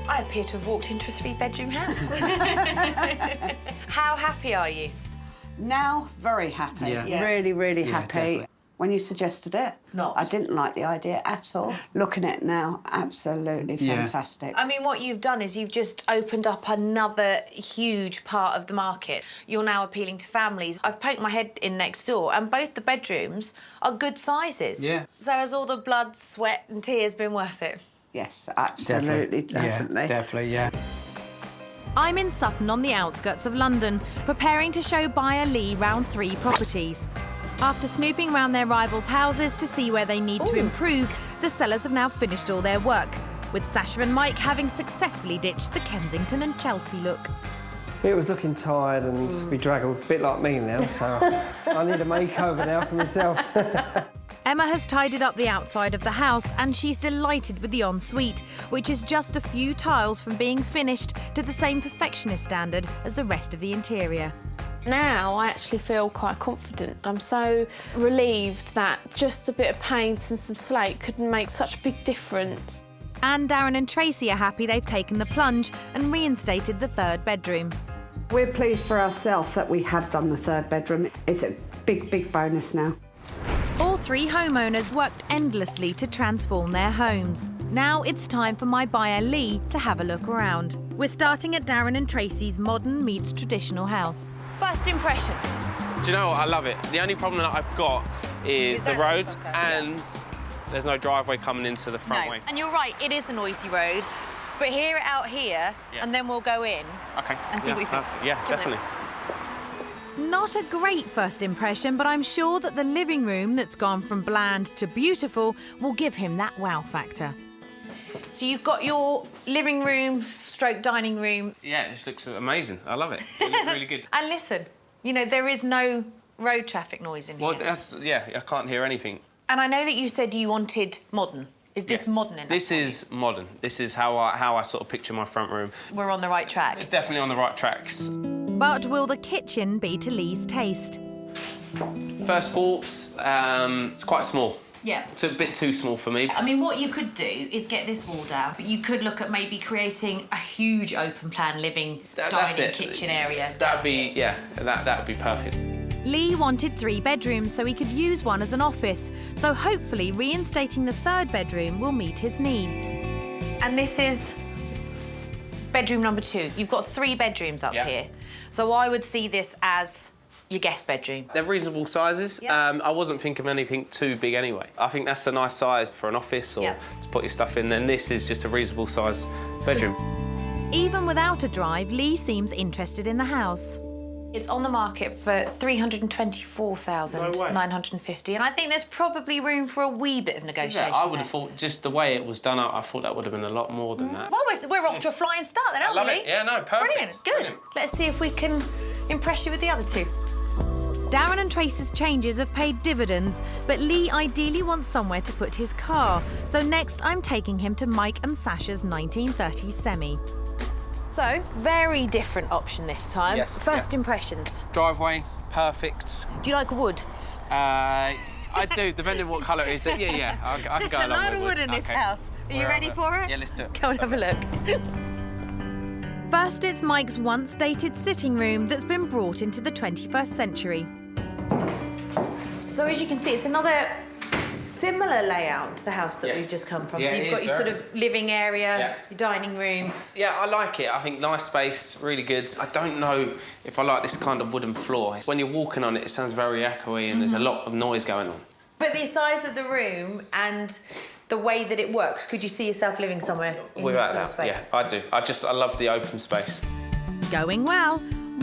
I appear to have walked into a 3-bedroom house. How happy are you? Now, very happy. Yeah. Really, really happy. Definitely. When you suggested it, Not. I didn't like the idea at all. Looking at it now, absolutely fantastic. I mean, what you've done is you've just opened up another huge part of the market. You're now appealing to families. I've poked my head in next door, and both the bedrooms are good sizes. Yeah. So has all the blood, sweat and tears been worth it? Yes, absolutely, definitely. Yeah, definitely, yeah. I'm in Sutton on the outskirts of London, preparing to show buyer Lee round 3 properties. After snooping round their rivals' houses to see where they need to improve, the sellers have now finished all their work, with Sasha and Mike having successfully ditched the Kensington and Chelsea look. It was looking tired and bedraggled, a bit like me now, so I need a makeover now for myself. Emma has tidied up the outside of the house and she's delighted with the ensuite, which is just a few tiles from being finished to the same perfectionist standard as the rest of the interior. Now I actually feel quite confident. I'm so relieved that just a bit of paint and some slate could make such a big difference. And Darren and Tracey are happy they've taken the plunge and reinstated the 3rd bedroom. We're pleased for ourselves that we have done the 3rd bedroom. It's a big, big bonus now. All 3 homeowners worked endlessly to transform their homes. Now it's time for my buyer Lee to have a look around. We're starting at Darren and Tracey's modern meets traditional house. First impressions. Do you know what? I love it. The only problem that I've got is the road and there's no driveway coming into the front way. And you're right, it is a noisy road, but hear it out here and then we'll go in and see what you think. Yeah, definitely. Not a great first impression, but I'm sure that the living room that's gone from bland to beautiful will give him that wow factor. So you've got your living room stroke dining room. Yeah, this looks amazing. I love it. It looks really good. And listen, you know, there is no road traffic noise in here. Well, I can't hear anything. And I know that you said you wanted modern. Is this modern enough? This is modern. This is how I sort of picture my front room. We're on the right track. It's definitely on the right tracks. But will the kitchen be to Lee's taste? First thoughts, it's quite small. Yeah. It's a bit too small for me. I mean, what you could do is get this wall down, but you could look at maybe creating a huge open plan living, dining, kitchen area. That'd be, that'd be perfect. Lee wanted 3 bedrooms so he could use one as an office, so hopefully reinstating the 3rd bedroom will meet his needs. And this is bedroom number 2. You've got 3 bedrooms up here. So I would see this as your guest bedroom. They're reasonable sizes. I wasn't thinking of anything too big anyway. I think that's a nice size for an office or to put your stuff in. Then this is just a reasonable size bedroom. Even without a drive, Lee seems interested in the house. It's on the market for $324,950, and I think there's probably room for a wee bit of negotiation. Yeah, I would have thought, just the way it was done up, I thought that would have been a lot more than that. Well, we're off to a flying start then, aren't we, Lee? Yeah, no, perfect. Brilliant, good. Brilliant. Let's see if we can impress you with the other 2. Darren and Tracey's changes have paid dividends, but Lee ideally wants somewhere to put his car. So next, I'm taking him to Mike and Sasha's 1930s semi. So, very different option this time. Yes, First impressions. Driveway, perfect. Do you like wood? I do, depending on what colour it is. I can go along with There's a lot of wood in this house. Are you ready for it? Yeah, let's do it. Go and have a look. First, it's Mike's once dated sitting room that's been brought into the 21st century. So as you can see, it's another similar layout to the house that we've just come from. Yeah, so you've got your sort of living area, your dining room. Yeah, I like it. I think nice space, really good. I don't know if I like this kind of wooden floor. When you're walking on it, it sounds very echoey and there's a lot of noise going on. But the size of the room and the way that it works? Could you see yourself living somewhere in Without this sort of that, space? yeah, I do. I love the open space. Going well.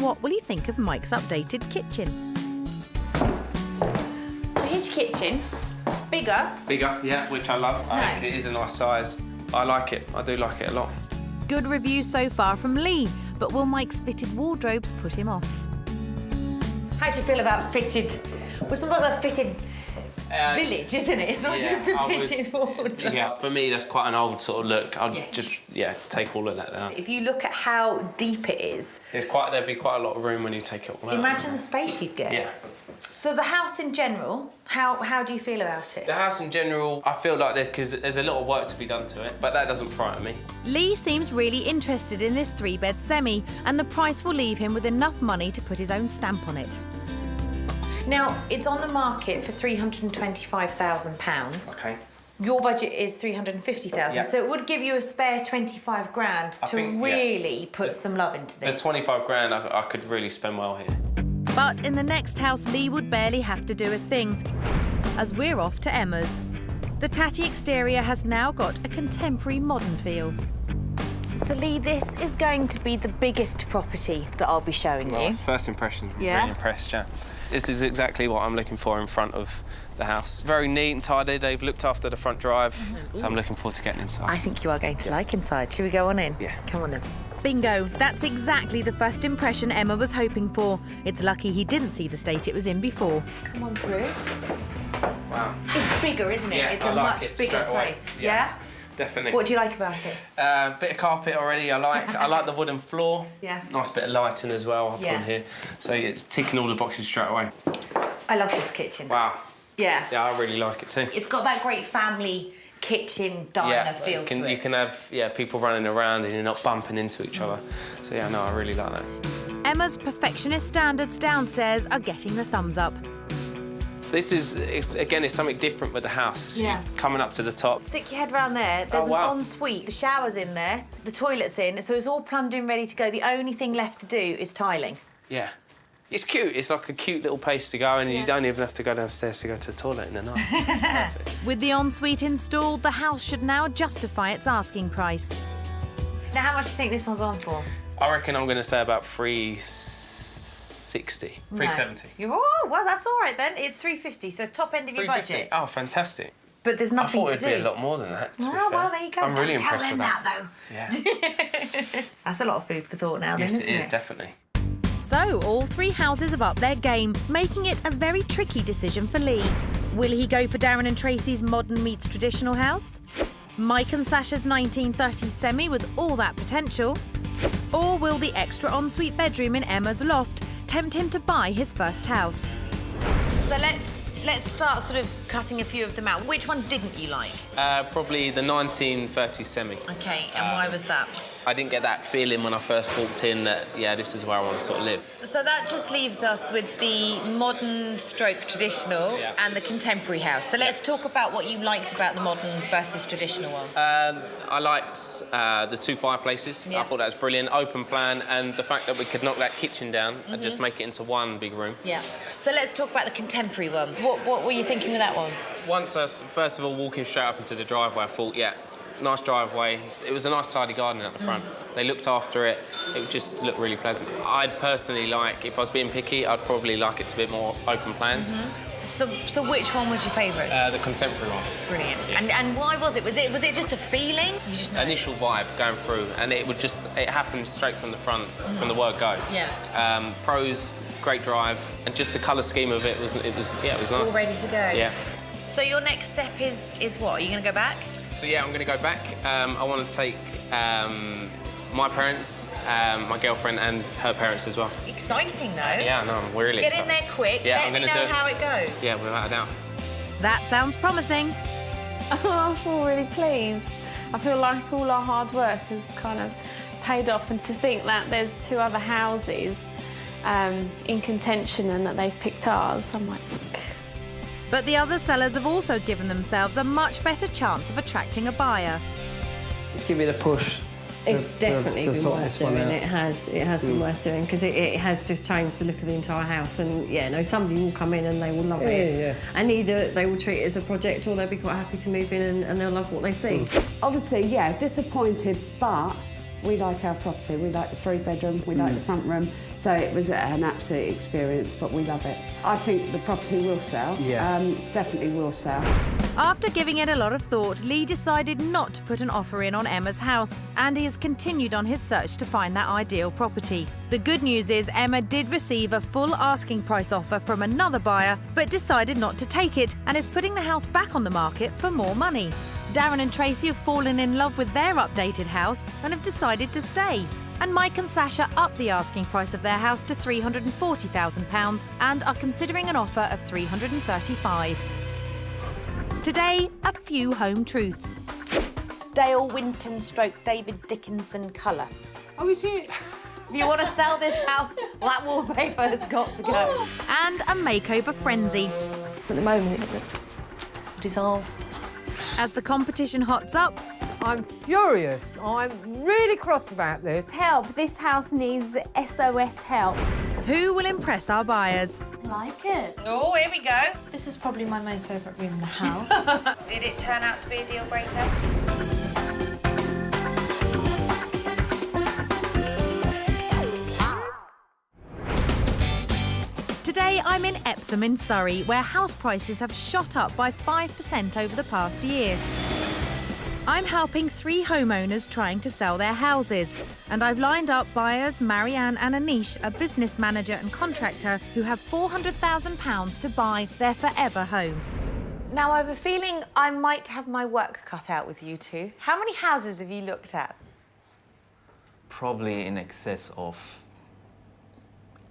What will you think of Mike's updated kitchen? A huge kitchen, bigger. Bigger, yeah, which I love. I think it is a nice size. I like it. I do like it a lot. Good reviews so far from Lee, but will Mike's fitted wardrobes put him off? How do you feel about fitted? Well, it's not a fitted village, isn't it? It's not just a fitted wardrobe. Yeah, for me, that's quite an old sort of look. I'd just, take all of that out. If you look at how deep it is, There'd be quite a lot of room when you take it all out. imagine the space you'd get. Yeah. So the house in general, how do you feel about it? The house in general, I feel like there's a lot of work to be done to it, but that doesn't frighten me. Lee seems really interested in this 3-bed semi, and the price will leave him with enough money to put his own stamp on it. Now, it's on the market for £325,000. Okay. Your budget is $350,000, Yeah. so it would give you a spare 25 grand to really put some love into The this. 25 grand, I could really spend well here. But in the next house, Lee would barely have to do a thing, as we're off to Emma's. The tatty exterior has now got a contemporary modern feel. So Lee, this is going to be the biggest property that I'll be showing you. Nice. First impressions, really impressed, yeah. This is exactly what I'm looking for in front of the house. Very neat and tidy. They've looked after the front drive, so I'm looking forward to getting inside. I think you are going to like inside. Should we go on in? Yeah. Come on then. Bingo, that's exactly the first impression Emma was hoping for. It's lucky he didn't see the state it was in before. Come on through. Wow. It's bigger, isn't it? Yeah, it's I a like much it bigger straight away. space. Yeah. Definitely. What do you like about it? Bit of carpet already, I like. I like the wooden floor. Yeah. Nice bit of lighting as well up on here. So it's ticking all the boxes straight away. I love this kitchen. Wow. Yeah. Yeah, I really like it too. It's got that great family kitchen diner feel to it. You can have people running around and you're not bumping into each other. So yeah, no, I really like that. Emma's perfectionist standards downstairs are getting the thumbs up. This is, it's something different with the house. Yeah. Coming up to the top. Stick your head round there. There's an ensuite. The shower's in there. The toilet's in. So it's all plumbed in, ready to go. The only thing left to do is tiling. Yeah. It's cute. It's like a cute little place to go, and you don't even have to go downstairs to go to the toilet in the night. Perfect. With the ensuite installed, the house should now justify its asking price. Now, how much do you think this one's on for? I reckon I'm going to say about 360, 370. Oh, well, that's all right then. It's 350, so top end of your budget. Oh, fantastic. But there's nothing to do. I thought it'd be a lot more than that, to be fair. Well, there you go. I'm really Don't impressed tell them with that. though. Yeah. That's a lot of food for thought now, Yes, then, isn't it is, definitely. So, all 3 houses have upped their game, making it a very tricky decision for Lee. Will he go for Darren and Tracey's modern meets traditional house? Mike and Sasha's 1930s semi with all that potential? Or will the extra ensuite bedroom in Emma's loft tempt him to buy his first house? So let's start sort of cutting a few of them out. Which one didn't you like? Probably the 1930s semi. Okay, and why was that? I didn't get that feeling when I first walked in that, yeah, this is where I want to sort of live. So that just leaves us with the modern stroke traditional and the contemporary house. So let's talk about what you liked about the modern versus traditional one. I liked the 2 fireplaces. I thought that was brilliant. Open plan, and the fact that we could knock that kitchen down and just make it into one big room. Yeah. So let's talk about the contemporary one. What were you thinking with that one? Once, first of all, walking straight up into the driveway, I thought, yeah, nice driveway. It was a nice tidy garden at the front. They looked after it. It just looked really pleasant. I'd personally like, if I was being picky, I'd probably like it to be a bit more open planned. So which one was your favourite? The contemporary one. Brilliant. Yes. And why was it? Was it just a feeling? You just know? Initial vibe going through, and it happened straight from the front, from the word go. Yeah. Pros, great drive, and just the colour scheme of it was nice. All ready to go. Yeah. So your next step is what? Are you going to go back? So yeah, I'm going to go back. I want to take my parents, my girlfriend, and her parents as well. Exciting though. Yeah, no, I'm really excited. Get in there quick. Yeah, Let me know how it goes. Yeah, without a doubt. That sounds promising. I feel really pleased. I feel like all our hard work has kind of paid off, and to think that there's 2 other houses in contention and that they've picked ours, I'm like... But the other sellers have also given themselves a much better chance of attracting a buyer. Just give me the push It's definitely to been sort worth this one doing. out. It has been worth doing because it has just changed the look of the entire house. And yeah, no, somebody will come in and they will love it. Yeah. And either they will treat it as a project or they'll be quite happy to move in and they'll love what they see. Obviously, yeah, disappointed, but we like our property. We like the 3-bedroom, we like the front room. So it was an absolute experience, but we love it. I think the property will sell. Yeah. Definitely will sell. After giving it a lot of thought, Lee decided not to put an offer in on Emma's house, and he has continued on his search to find that ideal property. The good news is Emma did receive a full asking price offer from another buyer, but decided not to take it and is putting the house back on the market for more money. Darren and Tracey have fallen in love with their updated house and have decided to stay. And Mike and Sasha upped the asking price of their house to £340,000 and are considering an offer of $335,000. Today, a few home truths. Dale Winton / David Dickinson colour. Oh, is it? If you want to sell this house, that wallpaper has got to go. And a makeover frenzy. At the moment, it looks a disaster. As the competition hots up, I'm furious. I'm really cross about this. Help, this house needs SOS help. who will impress our buyers? Like it. Oh, here we go. This is probably my most favourite room in the house. Did it turn out to be a deal breaker? Today I'm in Epsom in Surrey, where house prices have shot up by 5% over the past year. I'm helping 3 homeowners trying to sell their houses, and I've lined up buyers Marianne and Anish, a business manager and contractor, who have £400,000 to buy their forever home. Now, I have a feeling I might have my work cut out with you two. How many houses have you looked at? Probably in excess of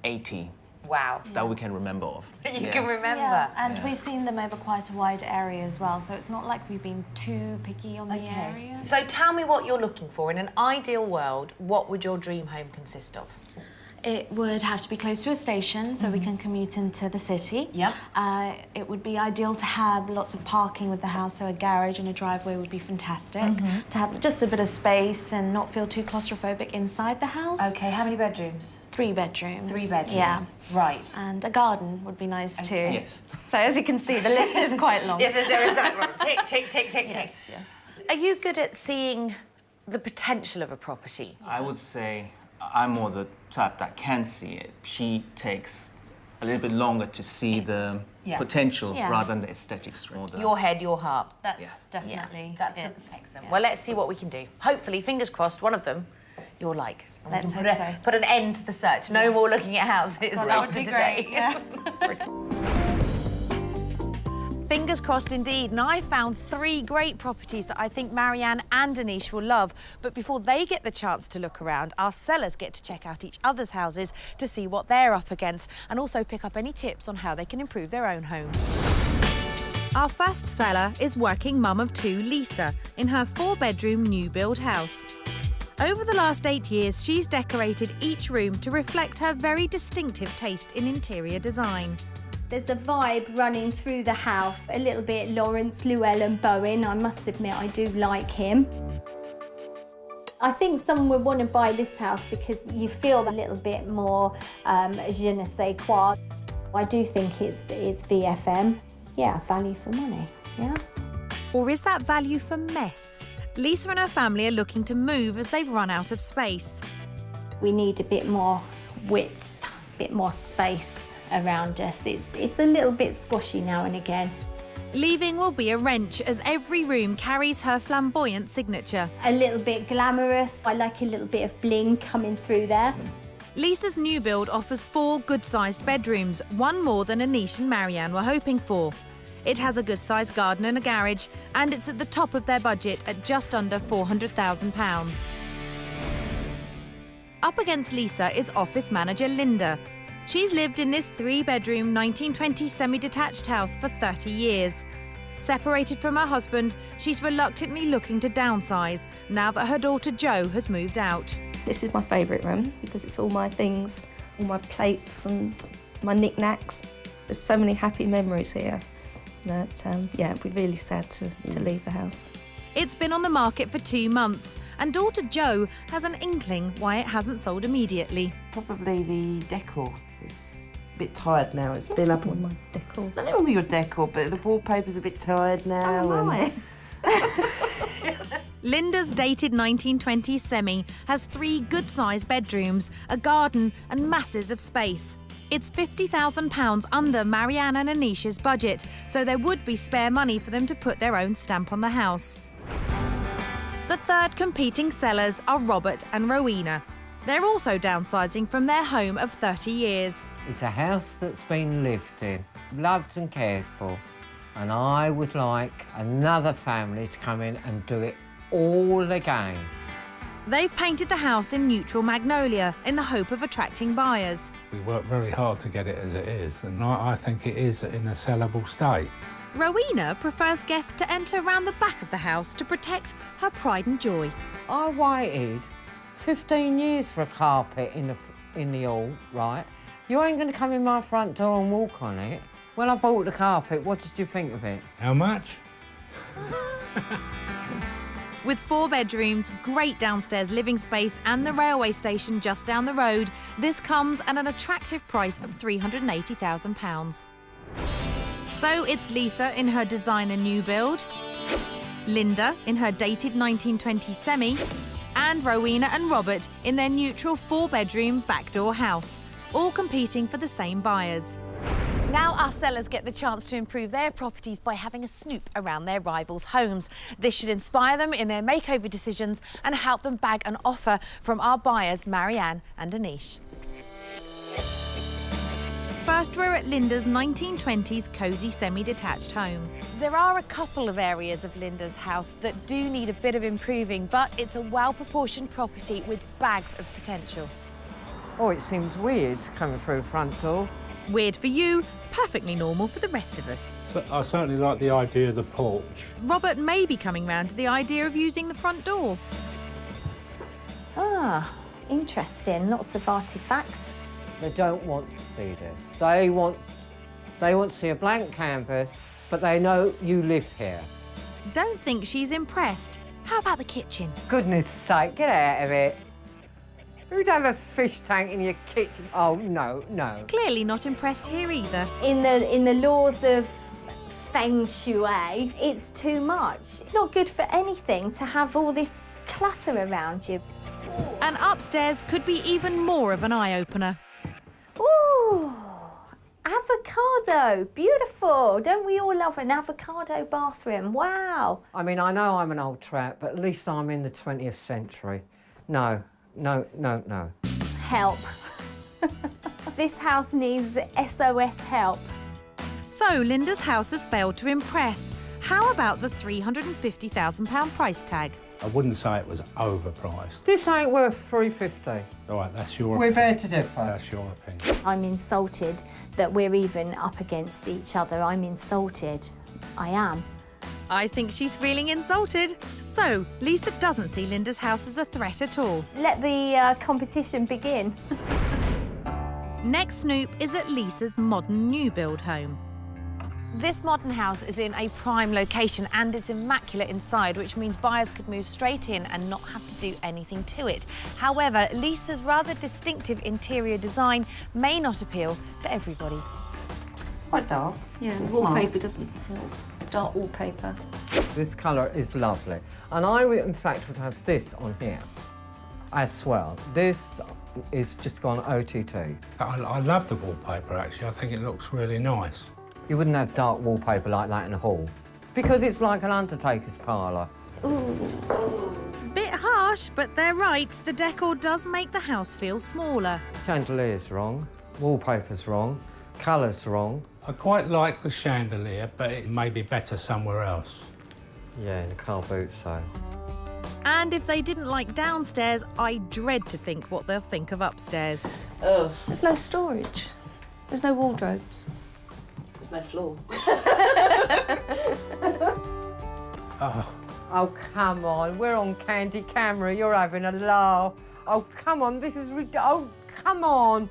80. Wow. That we can remember of. You can remember. Yeah, and we've seen them over quite a wide area as well, so it's not like we've been too picky on the area. So tell me what you're looking for. In an ideal world, what would your dream home consist of? It would have to be close to a station, so we can commute into the city. Yep. It would be ideal to have lots of parking with the house, so a garage and a driveway would be fantastic. To have just a bit of space and not feel too claustrophobic inside the house. Okay, how many bedrooms? 3 bedrooms. 3 bedrooms. Yeah. Right. And a garden would be nice too. Yes. So as you can see, the list is quite long. Yes, there is that. Right. Tick, tick, tick, tick, tick. Yes, yes. Are you good at seeing the potential of a property? I would say I'm more the type that can see it. She takes a little bit longer to see the potential rather than the aesthetics. Your head, your heart. That's definitely That's excellent. Well, let's see what we can do. Hopefully, fingers crossed, one of them you'll like. And Let's we can hope so. put an end to the search. No more looking at houses That would after be today. great, yeah. Fingers crossed indeed, and I found 3 great properties that I think Marianne and Anish will love. But before they get the chance to look around, our sellers get to check out each other's houses to see what they're up against and also pick up any tips on how they can improve their own homes. Our first seller is working mum of 2, Lisa, in her 4-bedroom new build house. Over the last 8 years, she's decorated each room to reflect her very distinctive taste in interior design. There's a vibe running through the house, a little bit Lawrence Llewellyn Bowen. I must admit, I do like him. I think someone would want to buy this house because you feel a little bit more je ne sais quoi. I do think it's VFM. Yeah, value for money, yeah. Or is that value for mess? Lisa and her family are looking to move as they've run out of space. We need a bit more width, a bit more space around us. It's a little bit squashy now and again. Leaving will be a wrench as every room carries her flamboyant signature. A little bit glamorous. I like a little bit of bling coming through there. Lisa's new build offers 4 good-sized bedrooms, 1 more than Anish and Marianne were hoping for. It has a good-sized garden and a garage, and it's at the top of their budget at just under £400,000. Up against Lisa is office manager Linda. She's lived in this 3-bedroom 1920 semi-detached house for 30 years. Separated from her husband, she's reluctantly looking to downsize now that her daughter Jo has moved out. This is my favourite room because it's all my things, all my plates and my knickknacks. There's so many happy memories here that, yeah, it'd be really sad to leave the house. It's been on the market for 2 months, and daughter Jo has an inkling why it hasn't sold immediately. Probably the decor. It's a bit tired now. It's been up on my decor. Nothing wrong with your decor, but the wallpaper's a bit tired now. So am I. Linda's dated 1920s semi has 3 good-sized bedrooms, a garden and masses of space. It's £50,000 under Marianne and Anish's budget, so there would be spare money for them to put their own stamp on the house. The third competing sellers are Robert and Rowena. They're also downsizing from their home of 30 years. It's a house that's been lived in, loved and cared for, and I would like another family to come in and do it all again. They've painted the house in neutral magnolia in the hope of attracting buyers. We work very hard to get it as it is, and I think it is in a sellable state. Rowena prefers guests to enter round the back of the house to protect her pride and joy. I waited 15 years for a carpet in the hall, right? You ain't going to come in my front door and walk on it. When I bought the carpet, what did you think of it? How much? With 4 bedrooms, great downstairs living space and the railway station just down the road, this comes at an attractive price of £380,000. So it's Lisa in her designer new build, Linda in her dated 1920s semi, and Rowena and Robert in their neutral 4-bedroom backdoor house, all competing for the same buyers. Now our sellers get the chance to improve their properties by having a snoop around their rivals' homes. This should inspire them in their makeover decisions and help them bag an offer from our buyers, Marianne and Anish. First, we're at Linda's 1920s cosy semi-detached home. There are a couple of areas of Linda's house that do need a bit of improving, but it's a well-proportioned property with bags of potential. Oh, it seems weird coming through the front door. Weird for you, perfectly normal for the rest of us. So I certainly like the idea of the porch. Robert may be coming round to the idea of using the front door. Ah, interesting. Lots of artefacts. They don't want to see this. They want to see a blank canvas, but they know you live here. Don't think she's impressed. How about the kitchen? Goodness sake, get out of it. Who'd have a fish tank in your kitchen? Oh, no, no. Clearly not impressed here either. In the laws of feng shui, it's too much. It's not good for anything to have all this clutter around you. And upstairs could be even more of an eye-opener. Ooh, avocado, beautiful. Don't we all love an avocado bathroom? Wow. I mean, I know I'm an old trap, but at least I'm in the 20th century. No, no, no, no. Help. This house needs SOS help. So Linda's house has failed to impress. How about the £350,000 price tag? I wouldn't say it was overpriced. This ain't worth $350. All right, that's your We're opinion. beg to differ. That's your opinion. I'm insulted that we're even up against each other. I'm insulted. I am. I think she's feeling insulted. So, Lisa doesn't see Linda's house as a threat at all. Let the competition begin. Next snoop is at Lisa's modern new build home. This modern house is in a prime location and it's immaculate inside, which means buyers could move straight in and not have to do anything to it. However, Lisa's rather distinctive interior design may not appeal to everybody. Quite dark. Yeah, the wallpaper doesn't help. It's dark wallpaper. This colour is lovely. And I, in fact, would have this on here as well. This is just gone OTT. I love the wallpaper, actually. I think it looks really nice. You wouldn't have dark wallpaper like that in a hall. Because it's like an undertaker's parlour. Bit harsh, but they're right. The decor does make the house feel smaller. Chandelier's wrong, wallpaper's wrong, colour's wrong. I quite like the chandelier, but it may be better somewhere else. Yeah, in the car boot sale. And if they didn't like downstairs, I dread to think what they'll think of upstairs. Ugh. There's no storage. There's no wardrobes. There's no floor. Oh, come on. We're on Candy Camera. You're having a laugh. Oh, come on. This is ridiculous. Oh, come on.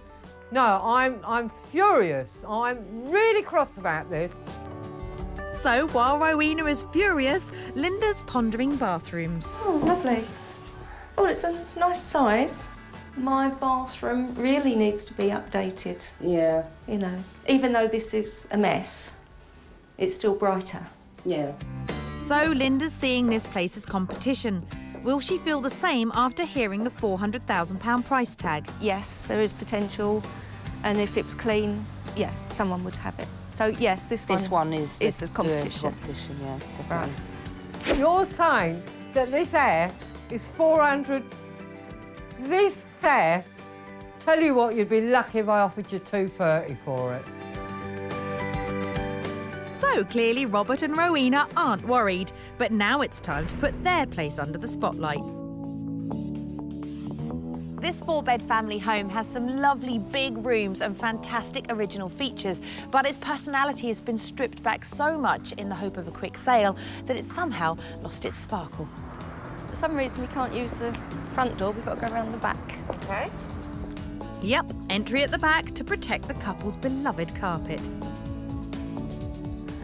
No, I'm furious. I'm really cross about this. So while Rowena is furious, Linda's pondering bathrooms. Oh, lovely. Oh, it's a nice size. My bathroom really needs to be updated. Yeah. You know, even though this is a mess, it's still brighter. Yeah. So Linda's seeing this place as competition. Will she feel the same after hearing the £400,000 price tag? Yes, there is potential, and if it was clean, yeah, someone would have it. So yes, this one is the competition. Yeah, For us. You're saying that this house is 400. This house. Tell you what, you'd be lucky if I offered you 230 for it. So clearly Robert and Rowena aren't worried, but now it's time to put their place under the spotlight. This 4-bed family home has some lovely big rooms and fantastic original features, but its personality has been stripped back so much in the hope of a quick sale that it's somehow lost its sparkle. For some reason, we can't use the front door. We've got to go around the back. Okay. Yep, entry at the back to protect the couple's beloved carpet.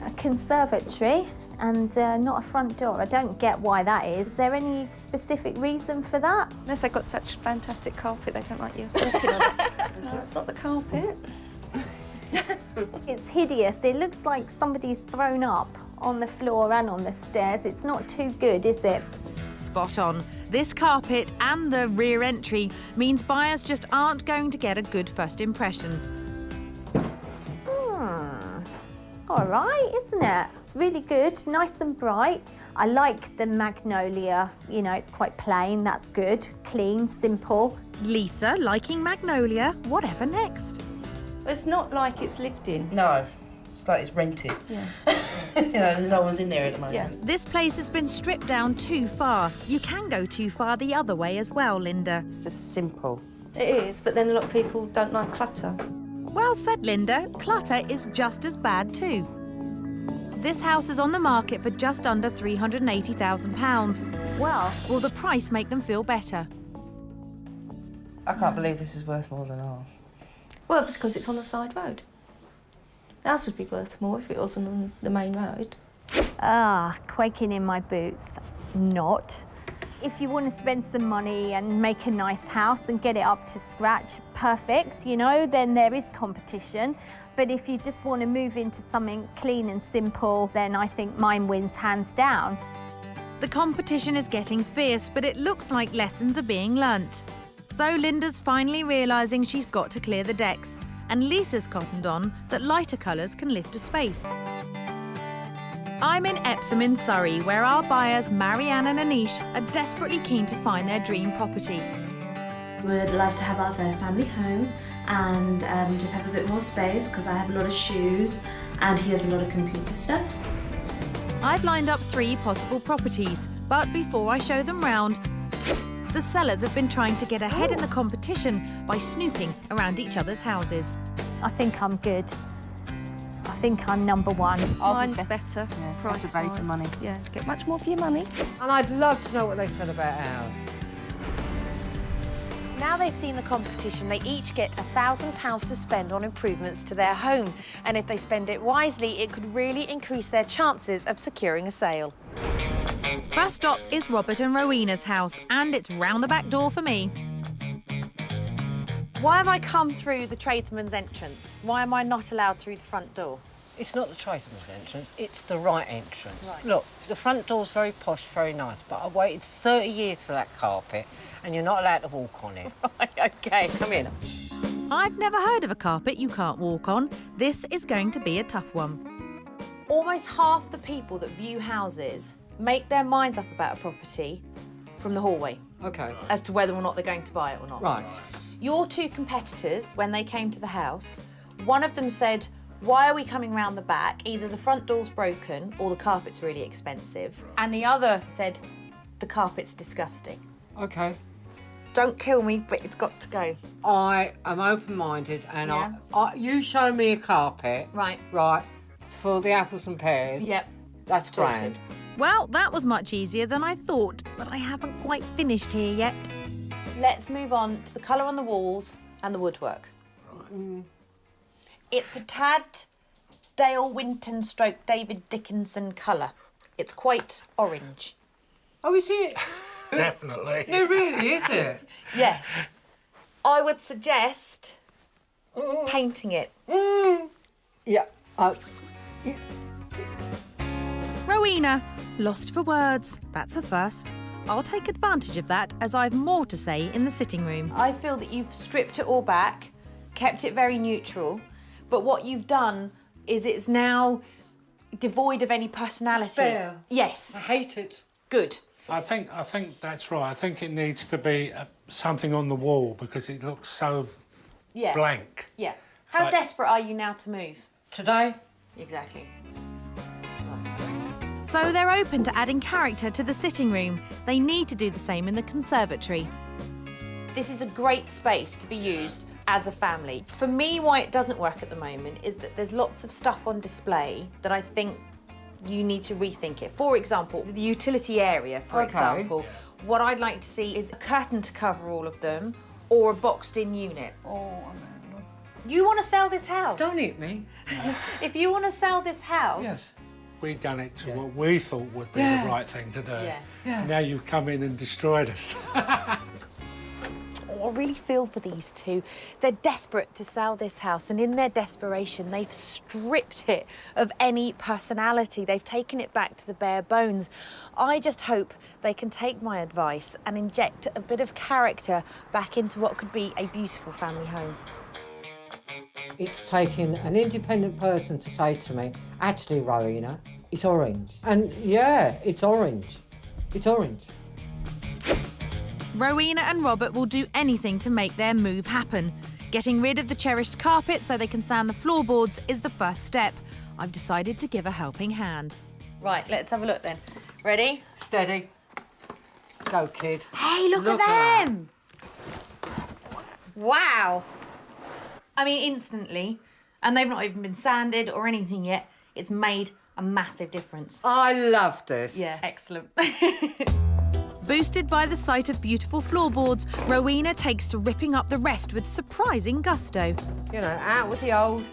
A conservatory and not a front door. I don't get why that is. Is there any specific reason for that? Unless they've got such fantastic carpet, they don't like you walking on it. No, it's not the carpet. It's hideous. It looks like somebody's thrown up on the floor and on the stairs. It's not too good, is it? Spot on. This carpet and the rear entry means buyers just aren't going to get a good first impression. All right, isn't it? It's really good, nice and bright. I like the magnolia. You know, it's quite plain. That's good. Clean, simple. Lisa liking magnolia. Whatever next? It's not like it's lived in. No, it's like it's rented. Yeah. You know, no one's in there at the moment. Yeah. This place has been stripped down too far. You can go too far the other way as well, Linda. It's just simple. It is, but then a lot of people don't like clutter. Well said, Linda. Clutter is just as bad too. This house is on the market for just under £380,000. Well, will the price make them feel better? I can't believe this is worth more than ours. Well, it's because it's on a side road. Ours would be worth more if it wasn't on the main road. Quaking in my boots. Not. If you want to spend some money and make a nice house and get it up to scratch, perfect, you know, then there is competition. But if you just want to move into something clean and simple, then I think mine wins hands down. The competition is getting fierce, but it looks like lessons are being learnt. So Linda's finally realising she's got to clear the decks, and Lisa's cottoned on that lighter colours can lift a space. I'm in Epsom in Surrey, where our buyers Marianne and Anish are desperately keen to find their dream property. Would love to have our first family home and just have a bit more space because I have a lot of shoes and he has a lot of computer stuff. I've lined up 3 possible properties, but before I show them round, the sellers have been trying to get ahead in the competition by snooping around each other's houses. I think I'm good. I think I'm number one. Mine's better, Yeah, price better value for money. Yeah, get much more for your money. And I'd love to know what they said about ours. Now they've seen the competition, they each get £1,000 to spend on improvements to their home. And if they spend it wisely, it could really increase their chances of securing a sale. First stop is Robert and Rowena's house, and it's round the back door for me. Why have I come through the tradesman's entrance? Why am I not allowed through the front door? It's not the tradesman's entrance, it's the right entrance. Right. Look, the front door's very posh, very nice, but I waited 30 years for that carpet, and you're not allowed to walk on it. Right, OK, come in. I've never heard of a carpet you can't walk on. This is going to be a tough one. Almost half the people that view houses make their minds up about a property from the hallway. OK. As to whether or not they're going to buy it or not. Right. Your 2 competitors, when they came to the house, one of them said, why are we coming round the back? Either the front door's broken or the carpet's really expensive. And the other said, the carpet's disgusting. OK. Don't kill me, but it's got to go. I am open-minded, and Yeah. you show me a carpet. Right. Right, for the apples and pears. Yep. That's grand. Well, that was much easier than I thought, but I haven't quite finished here yet. Let's move on to the colour on the walls and the woodwork. It's a tad Dale Winton / David Dickinson colour. It's quite orange. Oh, is it? Definitely. It really is it? Yes. I would suggest painting it. Yeah. Rowena, lost for words. That's a first. I'll take advantage of that as I've more to say in the sitting room. I feel that you've stripped it all back, kept it very neutral, but what you've done is it's now devoid of any personality. Fair. Yes. I hate it. Good. I think that's right. I think it needs to be something on the wall because it looks so blank. Yeah. How desperate are you now to move? Today? Exactly. So they're open to adding character to the sitting room. They need to do the same in the conservatory. This is a great space to be used as a family. For me, why it doesn't work at the moment is that there's lots of stuff on display that I think you need to rethink it. For example, the utility area, for example. What I'd like to see is a curtain to cover all of them or a boxed-in unit. Oh, you want to sell this house? Don't hit me. If you want to sell this house... Yes. We done it to what we thought would be the right thing to do. Yeah. Now you've come in and destroyed us. I really feel for these two. They're desperate to sell this house, and in their desperation, they've stripped it of any personality. They've taken it back to the bare bones. I just hope they can take my advice and inject a bit of character back into what could be a beautiful family home. It's taken an independent person to say to me, actually, Rowena, it's orange. And yeah, it's orange. It's orange. Rowena and Robert will do anything to make their move happen. Getting rid of the cherished carpet so they can sand the floorboards is the first step. I've decided to give a helping hand. Right, let's have a look then. Ready? Steady. Go, kid. Hey, look at them! Wow. I mean, instantly, and they've not even been sanded or anything yet, it's made a massive difference. I love this. Yeah, excellent. Boosted by the sight of beautiful floorboards, Rowena takes to ripping up the rest with surprising gusto. You know, out with the old,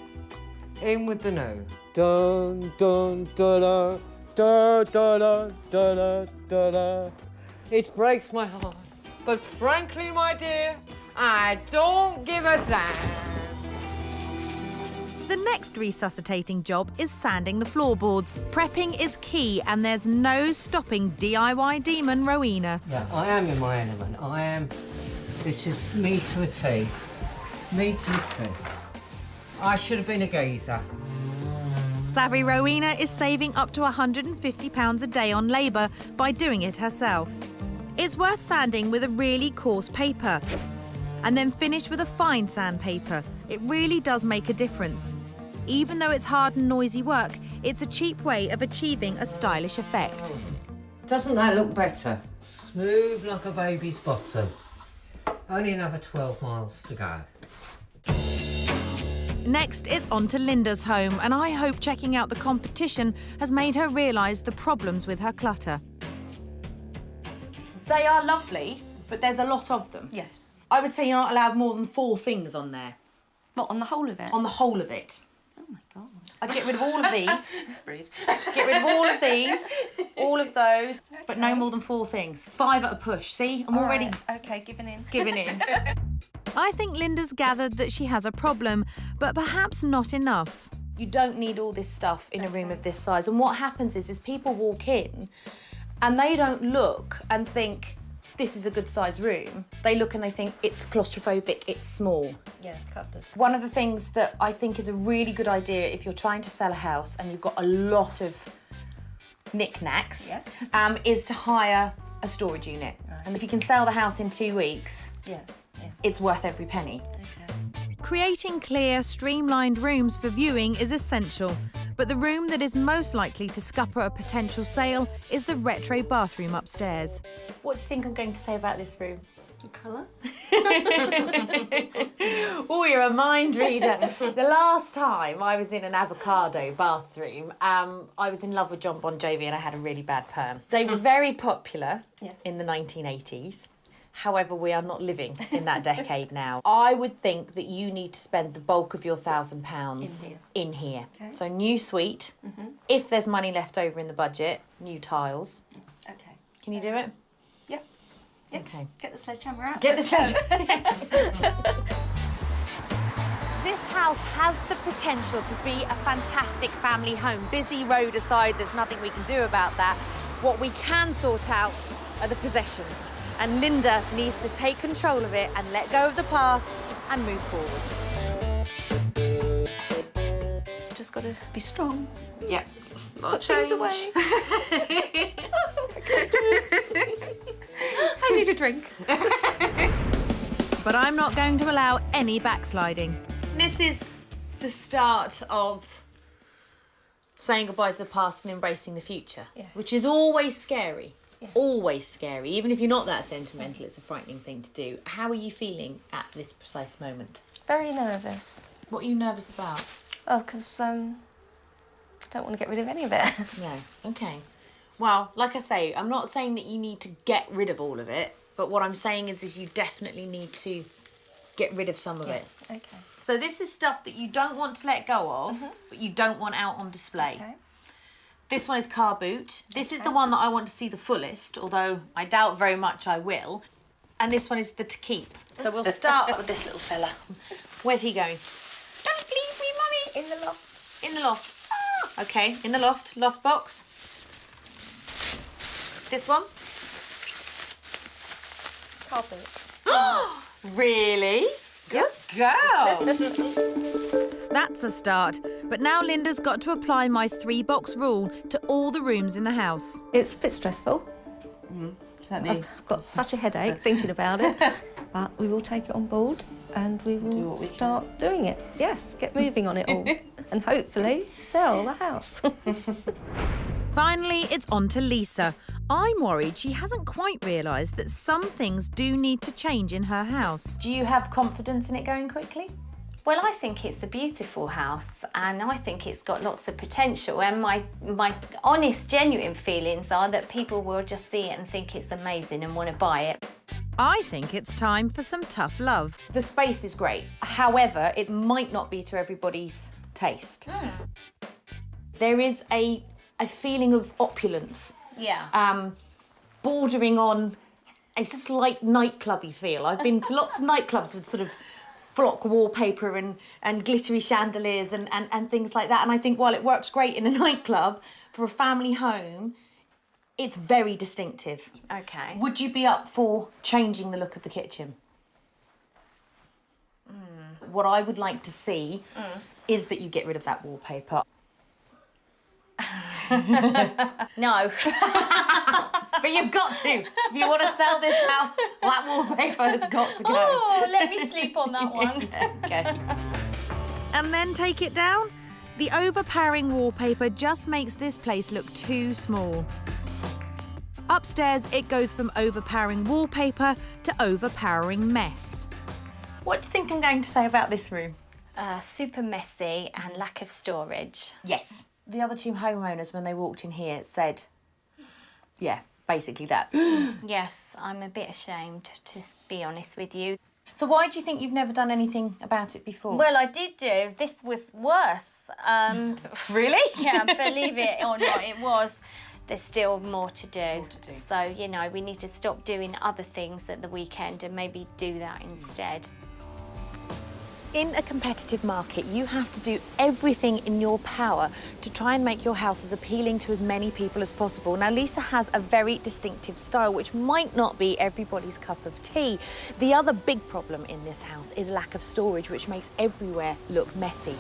in with the new. Dun, dun, da, da, da, da, da, da, da, da. It breaks my heart, but frankly, my dear, I don't give a damn. The next resuscitating job is sanding the floorboards. Prepping is key, and there's no stopping DIY demon Rowena. Yeah, I am in my element. I am. This is me to a T. Me to a T. I should have been a geezer. Savvy Rowena is saving up to £150 a day on labour by doing it herself. It's worth sanding with a really coarse paper and then finish with a fine sandpaper. It really does make a difference. Even though it's hard and noisy work, it's a cheap way of achieving a stylish effect. Doesn't that look better? Smooth like a baby's bottom. Only another 12 miles to go. Next, it's on to Linda's home, and I hope checking out the competition has made her realise the problems with her clutter. They are lovely, but there's a lot of them. Yes. I would say you're not allowed more than 4 things on there. What, on the whole of it? On the whole of it. Oh my God. I'd get rid of all of these. Breathe. Get rid of all of these, all of those, but no more than 4 things. 5 at a push, see? I'm already... Right. OK, giving in. Giving in. I think Linda's gathered that she has a problem, but perhaps not enough. You don't need all this stuff in a room of this size. And what happens is people walk in and they don't look and think, this is a good sized room. They look and they think it's claustrophobic, it's small. Yeah, cluttered. One of the things that I think is a really good idea if you're trying to sell a house and you've got a lot of knickknacks, Yes. is to hire a storage unit. Right. And if you can sell the house in 2 weeks, Yes. Yeah. it's worth every penny. Okay. Creating clear, streamlined rooms for viewing is essential, but the room that is most likely to scupper a potential sale is the retro bathroom upstairs. What do you think I'm going to say about this room? The colour? Oh, you're a mind reader. The last time I was in an avocado bathroom, I was in love with John Bon Jovi and I had a really bad perm. They were very popular Yes. in the 1980s. However, we are not living in that decade now. I would think that you need to spend the bulk of your £1,000 in here. Okay. So new suite. If there's money left over in the budget, new tiles. Okay. Can you do it? Yeah. Okay. Get the sledgehammer out. Get the sledgehammer. This house has the potential to be a fantastic family home. Busy road aside, there's nothing we can do about that. What we can sort out are the possessions. And Linda needs to take control of it and let go of the past and move forward. Just got to be strong. Yeah. Put things away. I need a drink. But I'm not going to allow any backsliding. This is the start of saying goodbye to the past and embracing the future, which is always scary. Always scary. Even if you're not that sentimental, it's a frightening thing to do. How are you feeling at this precise moment? Very nervous. What are you nervous about? Oh, because I don't want to get rid of any of it. No. Okay. Well, like I say, I'm not saying that you need to get rid of all of it, but what I'm saying is you definitely need to get rid of some of it. Okay. So this is stuff that you don't want to let go of, but you don't want out on display. Okay. This one is car boot. This is the one that I want to see the fullest, although I doubt very much I will. And this one is the to keep. So we'll start with this little fella. Where's he going? Don't leave me, Mummy. In the loft. In the loft. Ah. Okay, in the loft. Loft box. This one. Car boot. Really? Good girl. That's a start. But now Linda's got to apply my 3-box rule to all the rooms in the house. It's a bit stressful. I've got such a headache thinking about it. But we will take it on board and we will start doing it. Yes, get moving on it all. And hopefully sell the house. Finally, it's on to Lisa. I'm worried she hasn't quite realised that some things do need to change in her house. Do you have confidence in it going quickly? Well, I think it's a beautiful house and I think it's got lots of potential, and my honest, genuine feelings are that people will just see it and think it's amazing and want to buy it. I think it's time for some tough love. The space is great. However, it might not be to everybody's taste. There is a feeling of opulence. Yeah. Bordering on a slight nightclubby feel. I've been to lots of nightclubs with sort of flock wallpaper and glittery chandeliers and things like that. And I think while it works great in a nightclub, for a family home, it's very distinctive. Okay. Would you be up for changing the look of the kitchen? What I would like to see is that you get rid of that wallpaper. No. But you've got to. If you want to sell this house, that wallpaper has got to go. Oh, let me sleep on that one. Okay. And then take it down? The overpowering wallpaper just makes this place look too small. Upstairs, it goes from overpowering wallpaper to overpowering mess. What do you think I'm going to say about this room? Super messy and lack of storage. Yes. The other 2 homeowners, when they walked in here, said, yeah, basically that. Yes, I'm a bit ashamed, to be honest with you. So why do you think you've never done anything about it before? Well, I did do. This was worse. Really? Yeah, believe it or not, it was. There's still more to do. So, you know, we need to stop doing other things at the weekend and maybe do that instead. In a competitive market, you have to do everything in your power to try and make your house as appealing to as many people as possible. Now, Lisa has a very distinctive style, which might not be everybody's cup of tea. The other big problem in this house is lack of storage, which makes everywhere look messy.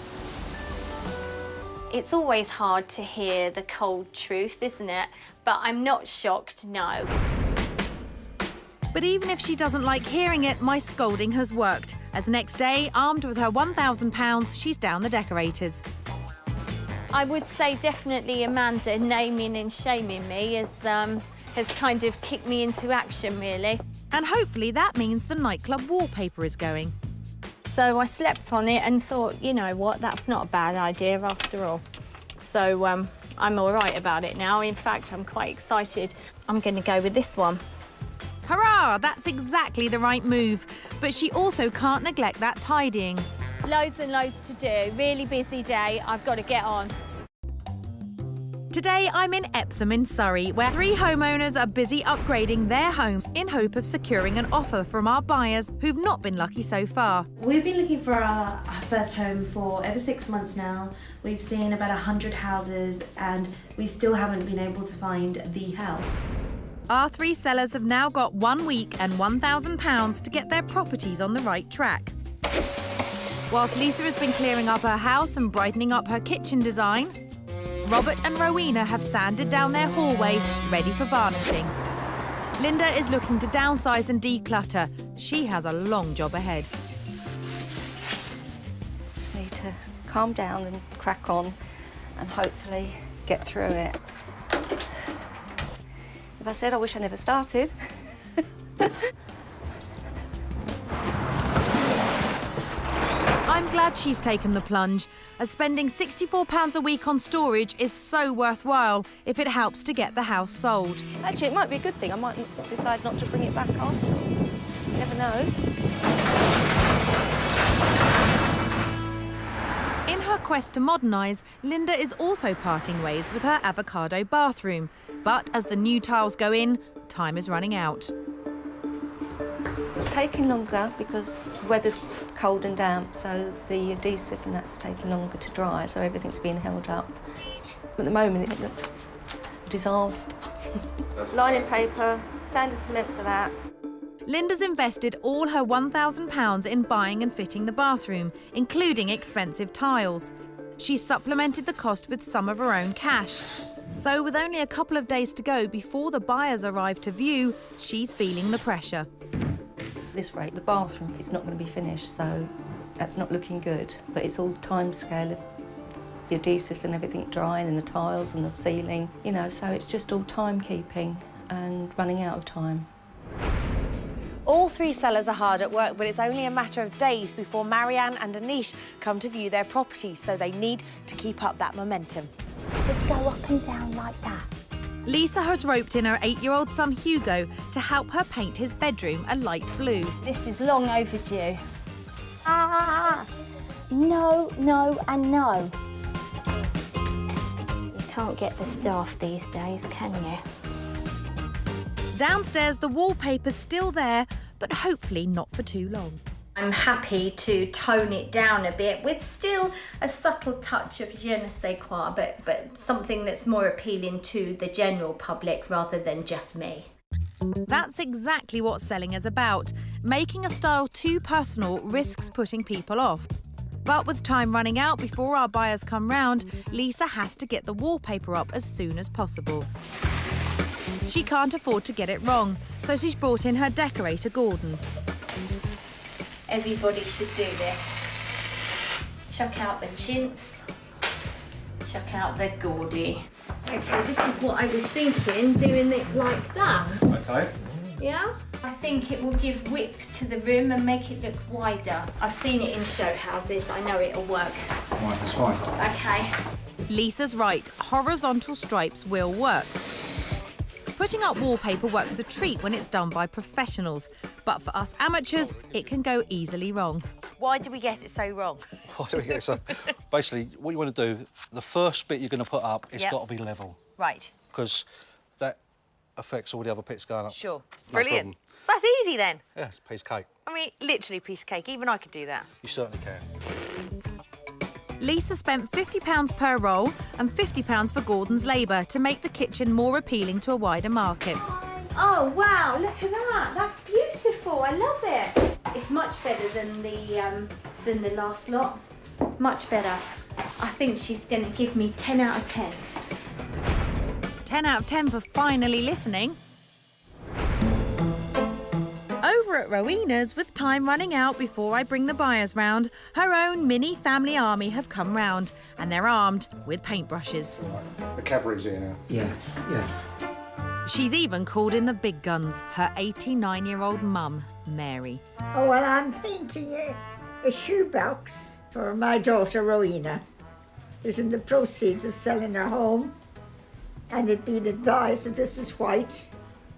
It's always hard to hear the cold truth, isn't it? But I'm not shocked, no. But even if she doesn't like hearing it, my scolding has worked. As next day, armed with her £1,000, she's down the decorators. I would say definitely Amanda naming and shaming me has kind of kicked me into action, really. And hopefully that means the nightclub wallpaper is going. So I slept on it and thought, you know what, that's not a bad idea after all. So I'm all right about it now. In fact, I'm quite excited. I'm going to go with this one. Hurrah! That's exactly the right move. But she also can't neglect that tidying. Loads and loads to do. Really busy day. I've got to get on. Today, I'm in Epsom in Surrey, where 3 homeowners are busy upgrading their homes in hope of securing an offer from our buyers who've not been lucky so far. We've been looking for our first home for over 6 months now. We've seen about 100 houses and we still haven't been able to find the house. Our 3 sellers have now got 1 week and £1,000 to get their properties on the right track. Whilst Lisa has been clearing up her house and brightening up her kitchen design, Robert and Rowena have sanded down their hallway, ready for varnishing. Linda is looking to downsize and declutter. She has a long job ahead. Just need to calm down and crack on and hopefully get through it. If I said I wish I never started. I'm glad she's taken the plunge, as spending £64 a week on storage is so worthwhile if it helps to get the house sold. Actually, it might be a good thing. I might decide not to bring it back after all. You never know. In her quest to modernise, Linda is also parting ways with her avocado bathroom. But as the new tiles go in, time is running out. It's taking longer because the weather's cold and damp, so the adhesive and that's taking longer to dry, so everything's being held up. At the moment, it looks a disaster. Lining paper, sand and cement for that. Linda's invested all her £1,000 in buying and fitting the bathroom, including expensive tiles. She's supplemented the cost with some of her own cash. So with only a couple of days to go before the buyers arrive to view, she's feeling the pressure. At this rate, the bathroom is not going to be finished, so that's not looking good. But it's all time scale of the adhesive and everything drying and the tiles and the ceiling, you know, so it's just all timekeeping and running out of time. All 3 sellers are hard at work, but it's only a matter of days before Marianne and Anish come to view their properties, so they need to keep up that momentum. Just go up and down like that. Lisa has roped in her 8-year-old son Hugo to help her paint his bedroom a light blue. This is long overdue. No, no and no. You can't get the staff these days, can you? Downstairs, the wallpaper's still there, but hopefully not for too long. I'm happy to tone it down a bit with still a subtle touch of je ne sais quoi, but something that's more appealing to the general public rather than just me. That's exactly what selling is about. Making a style too personal risks putting people off. But with time running out before our buyers come round, Lisa has to get the wallpaper up as soon as possible. She can't afford to get it wrong, so she's brought in her decorator, Gordon. Everybody should do this. Chuck out the chintz, chuck out the gaudy. Okay, this is what I was thinking, doing it like that. Okay. Yeah? I think it will give width to the room and make it look wider. I've seen it in show houses, I know it'll work. Right, that's fine. Okay. Lisa's right, horizontal stripes will work. Putting up wallpaper works a treat when it's done by professionals, but for us amateurs, it can go easily wrong. Why do we get it so wrong? Why do we get it so? Basically, what you want to do, the first bit you're going to put up, it's got to be level. Right. Because that affects all the other bits going up. Sure. No Brilliant. problem. That's easy then. Yeah, it's a piece of cake. I mean, literally a piece of cake. Even I could do that. You certainly can. Lisa spent £50 per roll and £50 for Gordon's labour to make the kitchen more appealing to a wider market. Oh wow, look at that. That's beautiful. I love it. It's much better than the last lot. Much better. I think she's going to give me 10 out of 10. 10 out of 10 for finally listening. Over at Rowena's, with time running out before I bring the buyers round, her own mini family army have come round, and they're armed with paintbrushes. The cavalry's here now. Yes, yes. She's even called in the big guns, her 89-year-old mum, Mary. Oh, well, I'm painting a shoebox for my daughter, Rowena, who's in the proceeds of selling her home, and it'd been advised that this is white,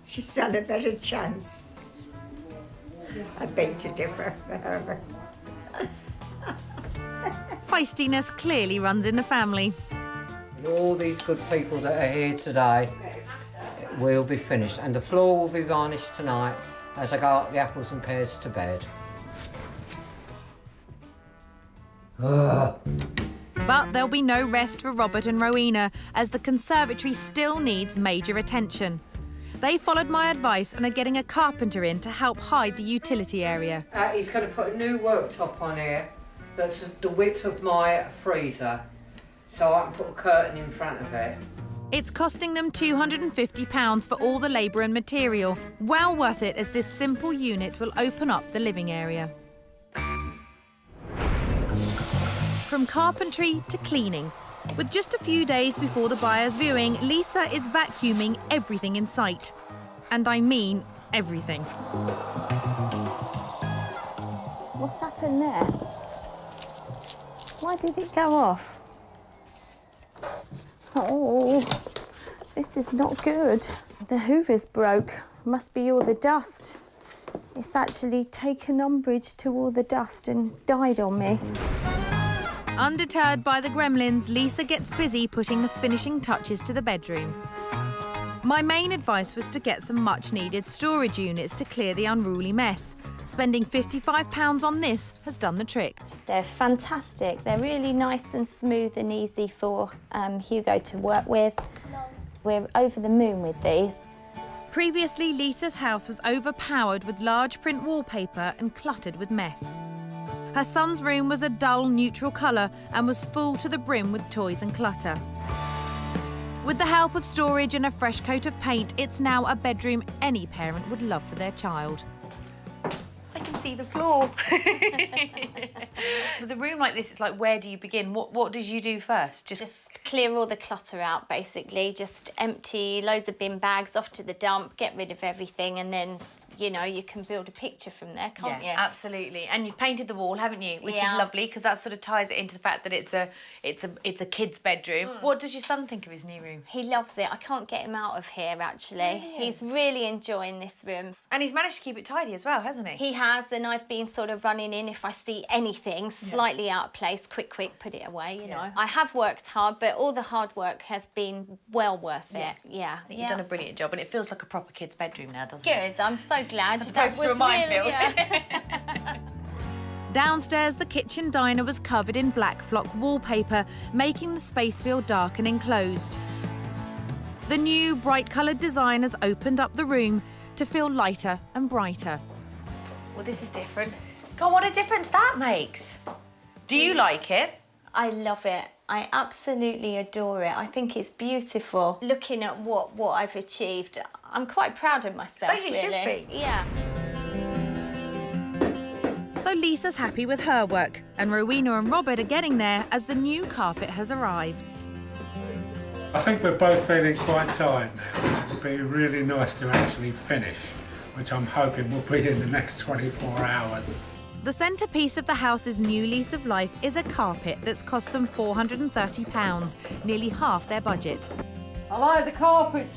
She stood a better chance. I beg to differ, however. Feistiness clearly runs in the family. All these good people that are here today will be finished, and the floor will be varnished tonight as I go up the apples and pears to bed. But there'll be no rest for Robert and Rowena, as the conservatory still needs major attention. They followed my advice and are getting a carpenter in to help hide the utility area. He's going to put a new worktop on here that's the width of my freezer, so I can put a curtain in front of it. It's costing them £250 for all the labour and materials. Well worth it, as this simple unit will open up the living area. From carpentry to cleaning. With just a few days before the buyer's viewing, Lisa is vacuuming everything in sight. And I mean everything. What's happened there? Why did it go off? Oh, this is not good. The hoover's broke. Must be all the dust. It's actually taken umbrage to all the dust and died on me. Undeterred by the gremlins, Lisa gets busy putting the finishing touches to the bedroom. My main advice was to get some much-needed storage units to clear the unruly mess. Spending £55 on this has done the trick. They're fantastic. They're really nice and smooth and easy for Hugo to work with. We're over the moon with these. Previously, Lisa's house was overpowered with large print wallpaper and cluttered with mess. Her son's room was a dull, neutral colour and was full to the brim with toys and clutter. With the help of storage and a fresh coat of paint, it's now a bedroom any parent would love for their child. I can see the floor. With a room like this, it's like, where do you begin? What did you do first? Just clear all the clutter out, basically. Just empty loads of bin bags off to the dump, get rid of everything, and then, you know, you can build a picture from there, can't you? Absolutely. And you've painted the wall, haven't you? Which is lovely, because that sort of ties it into the fact that it's a kid's bedroom. What does your son think of his new room? He loves it. I can't get him out of here, actually. He's really enjoying this room. And he's managed to keep it tidy as well, hasn't he? He has, and I've been sort of running in if I see anything slightly out of place, quick, put it away, you know. I have worked hard, but all the hard work has been well worth it. I think you've done a brilliant job, and it feels like a proper kid's bedroom now, doesn't it? Good, I'm so glad. As opposed to a minefield. Downstairs, the kitchen diner was covered in black flock wallpaper, making the space feel dark and enclosed. The new, bright-coloured design has opened up the room to feel lighter and brighter. Well, this is different. God, what a difference that makes. Do you like it? I love it. I absolutely adore it. I think it's beautiful. Looking at what I've achieved, I'm quite proud of myself, So you should be. Yeah. So Lisa's happy with her work, and Rowena and Robert are getting there as the new carpet has arrived. I think we're both feeling quite tired now. It would be really nice to actually finish, which I'm hoping will be in the next 24 hours. The centrepiece of the house's new lease of life is a carpet that's cost them £430, nearly half their budget. I like the carpet.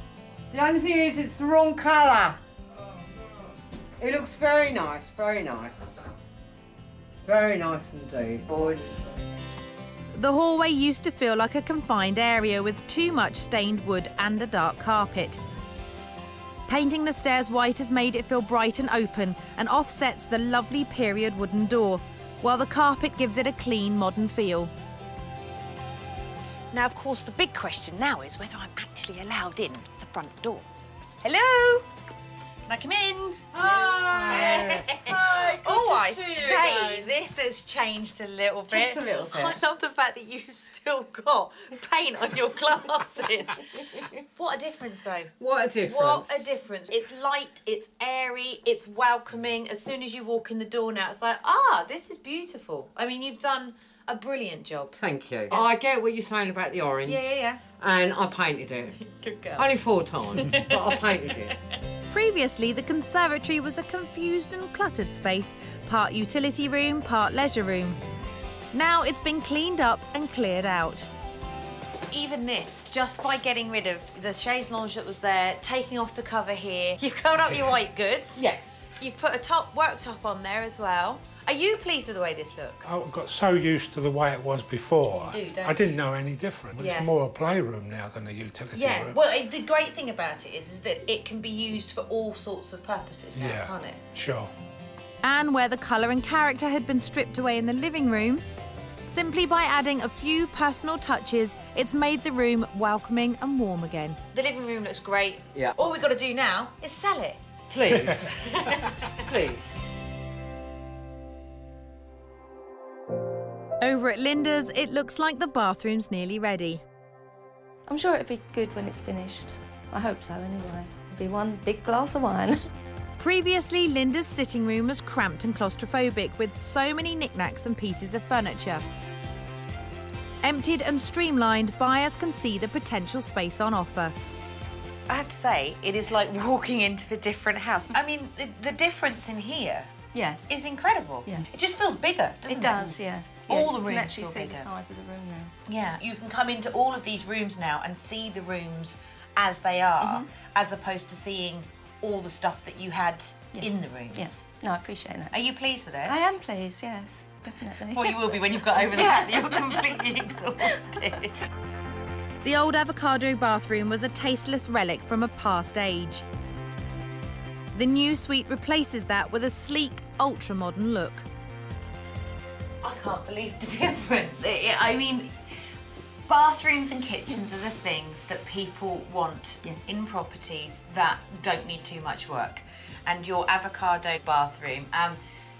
The only thing is it's the wrong colour. It looks very nice, very nice. Very nice indeed, boys. The hallway used to feel like a confined area with too much stained wood and a dark carpet. Painting the stairs white has made it feel bright and open and offsets the lovely period wooden door, while the carpet gives it a clean, modern feel. Now, of course, the big question now is whether I'm actually allowed in the front door. Hello? Can I come in? Hi. Hi. Oh, I say, this has changed a little bit. Just a little bit. I love the fact that you've still got paint on your glasses. What a difference, though. What a difference. What a difference. It's light, it's airy, it's welcoming. As soon as you walk in the door now, it's like, this is beautiful. I mean, you've done a brilliant job. Thank you. I get what you're saying about the orange. Yeah. And I painted it. Good girl. Only 4 times, but I painted it. Previously, the conservatory was a confused and cluttered space, part utility room, part leisure room. Now it's been cleaned up and cleared out. Even this, just by getting rid of the chaise lounge that was there, taking off the cover here, you've covered up your white goods. Yes. You've put a top worktop on there as well. Are you pleased with the way this looks? I got so used to the way it was before. You do, don't I didn't know any different. Yeah. It's more a playroom now than a utility room. Well, the great thing about it is that it can be used for all sorts of purposes now, Yeah, can't it? sure. And where the colour and character had been stripped away in the living room, simply by adding a few personal touches, it's made the room welcoming and warm again. The living room looks great. Yeah. All we've got to do now is sell it. Please. Please. Over at Linda's, it looks like the bathroom's nearly ready. I'm sure it'll be good when it's finished. I hope so, anyway. It'll be one big glass of wine. Previously, Linda's sitting room was cramped and claustrophobic with so many knickknacks and pieces of furniture. Emptied and streamlined, buyers can see the potential space on offer. I have to say, it is like walking into a different house. I mean, the difference in here Yes. is incredible. Yeah. It just feels bigger, doesn't it? It does, yes. All Yeah, the you rooms can actually feel see bigger. the size of the room now. Yeah. You can come into all of these rooms now and see the rooms as they are, as opposed to seeing all the stuff that you had in the rooms. Yeah. No, I appreciate that. Are you pleased with it? I am pleased, yes, definitely. Well, you will be when you've got over the fact that you're completely exhausted. The old avocado bathroom was a tasteless relic from a past age. The new suite replaces that with a sleek, ultra-modern look. I can't believe the difference. I mean, bathrooms and kitchens are the things that people want in properties that don't need too much work. And your avocado bathroom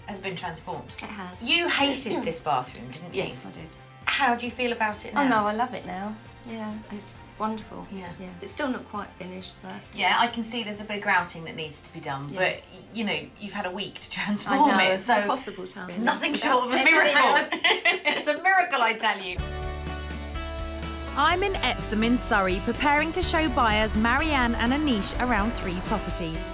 has been transformed. It has. You hated this bathroom, didn't you? Yes, I did. How do you feel about it now? Oh, no, I love it now. Yeah, it's wonderful. Yeah. It's still not quite finished, but... Yeah, I can see there's a bit of grouting that needs to be done, Yes. but, you know, you've had a week to transform I know, it, it's so... impossible to It's nothing short of a miracle. It's a miracle, I tell you. I'm in Epsom in Surrey, preparing to show buyers Marianne and Anish around 3 properties.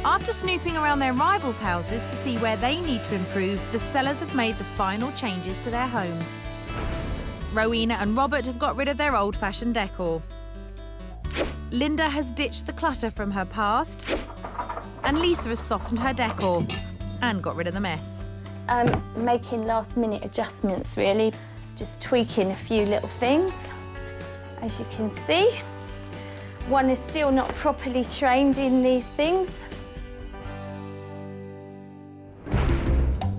After snooping around their rivals' houses to see where they need to improve, the sellers have made the final changes to their homes. Rowena and Robert have got rid of their old-fashioned decor. Linda has ditched the clutter from her past. And Lisa has softened her decor and got rid of the mess. Making last-minute adjustments, really. Just tweaking a few little things. As you can see, one is still not properly trained in these things.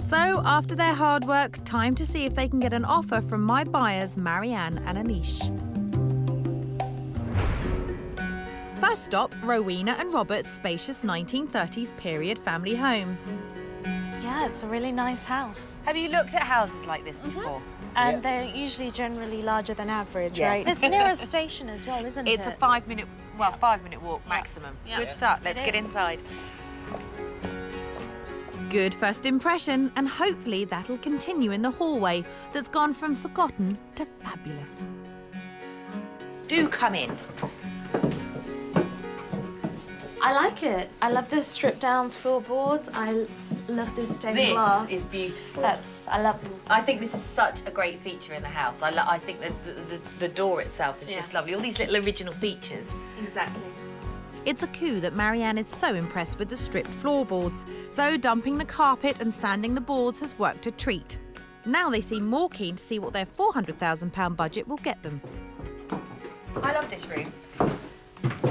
So, after their hard work, time to see if they can get an offer from my buyers, Marianne and Anish. First stop, Rowena and Robert's spacious 1930s period family home. Yeah, it's a really nice house. Have you looked at houses like this before? And they're usually generally larger than average, Yeah. right? It's near a station as well, isn't It's it? a 5-minute, well, 5-minute walk maximum. Yeah. Good start. Let's It get is. inside. Good first impression, and hopefully that'll continue in the hallway that's gone from forgotten to fabulous. Do come in. I like it. I love the stripped down floorboards. I love this stained glass. This is beautiful. I love them. I think this is such a great feature in the house. I think that the door itself is just lovely. All these little original features. Exactly. It's a coup that Marianne is so impressed with the stripped floorboards, so dumping the carpet and sanding the boards has worked a treat. Now they seem more keen to see what their £400,000 budget will get them. I love this room.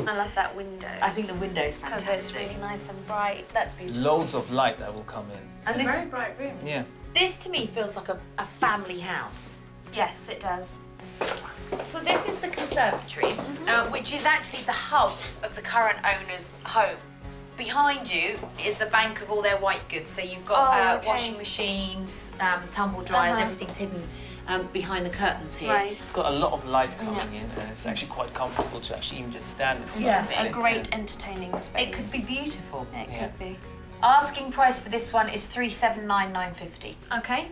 I love that window. I think the window is Because fantastic. it's really nice and bright. That's beautiful. Loads of light that will come in. And It's a this very is- bright room. Yeah. This to me feels like a family house. Yes, it does. So this is the conservatory, which is actually the hub of the current owner's home. Behind you is the bank of all their white goods. So you've got washing machines, tumble dryers, everything's hidden behind the curtains here. Right. It's got a lot of light coming in, and it's actually quite comfortable to actually even just stand and see. Yes, a great entertaining space. It could be beautiful. It could be. Asking price for this one is $379,950. Okay.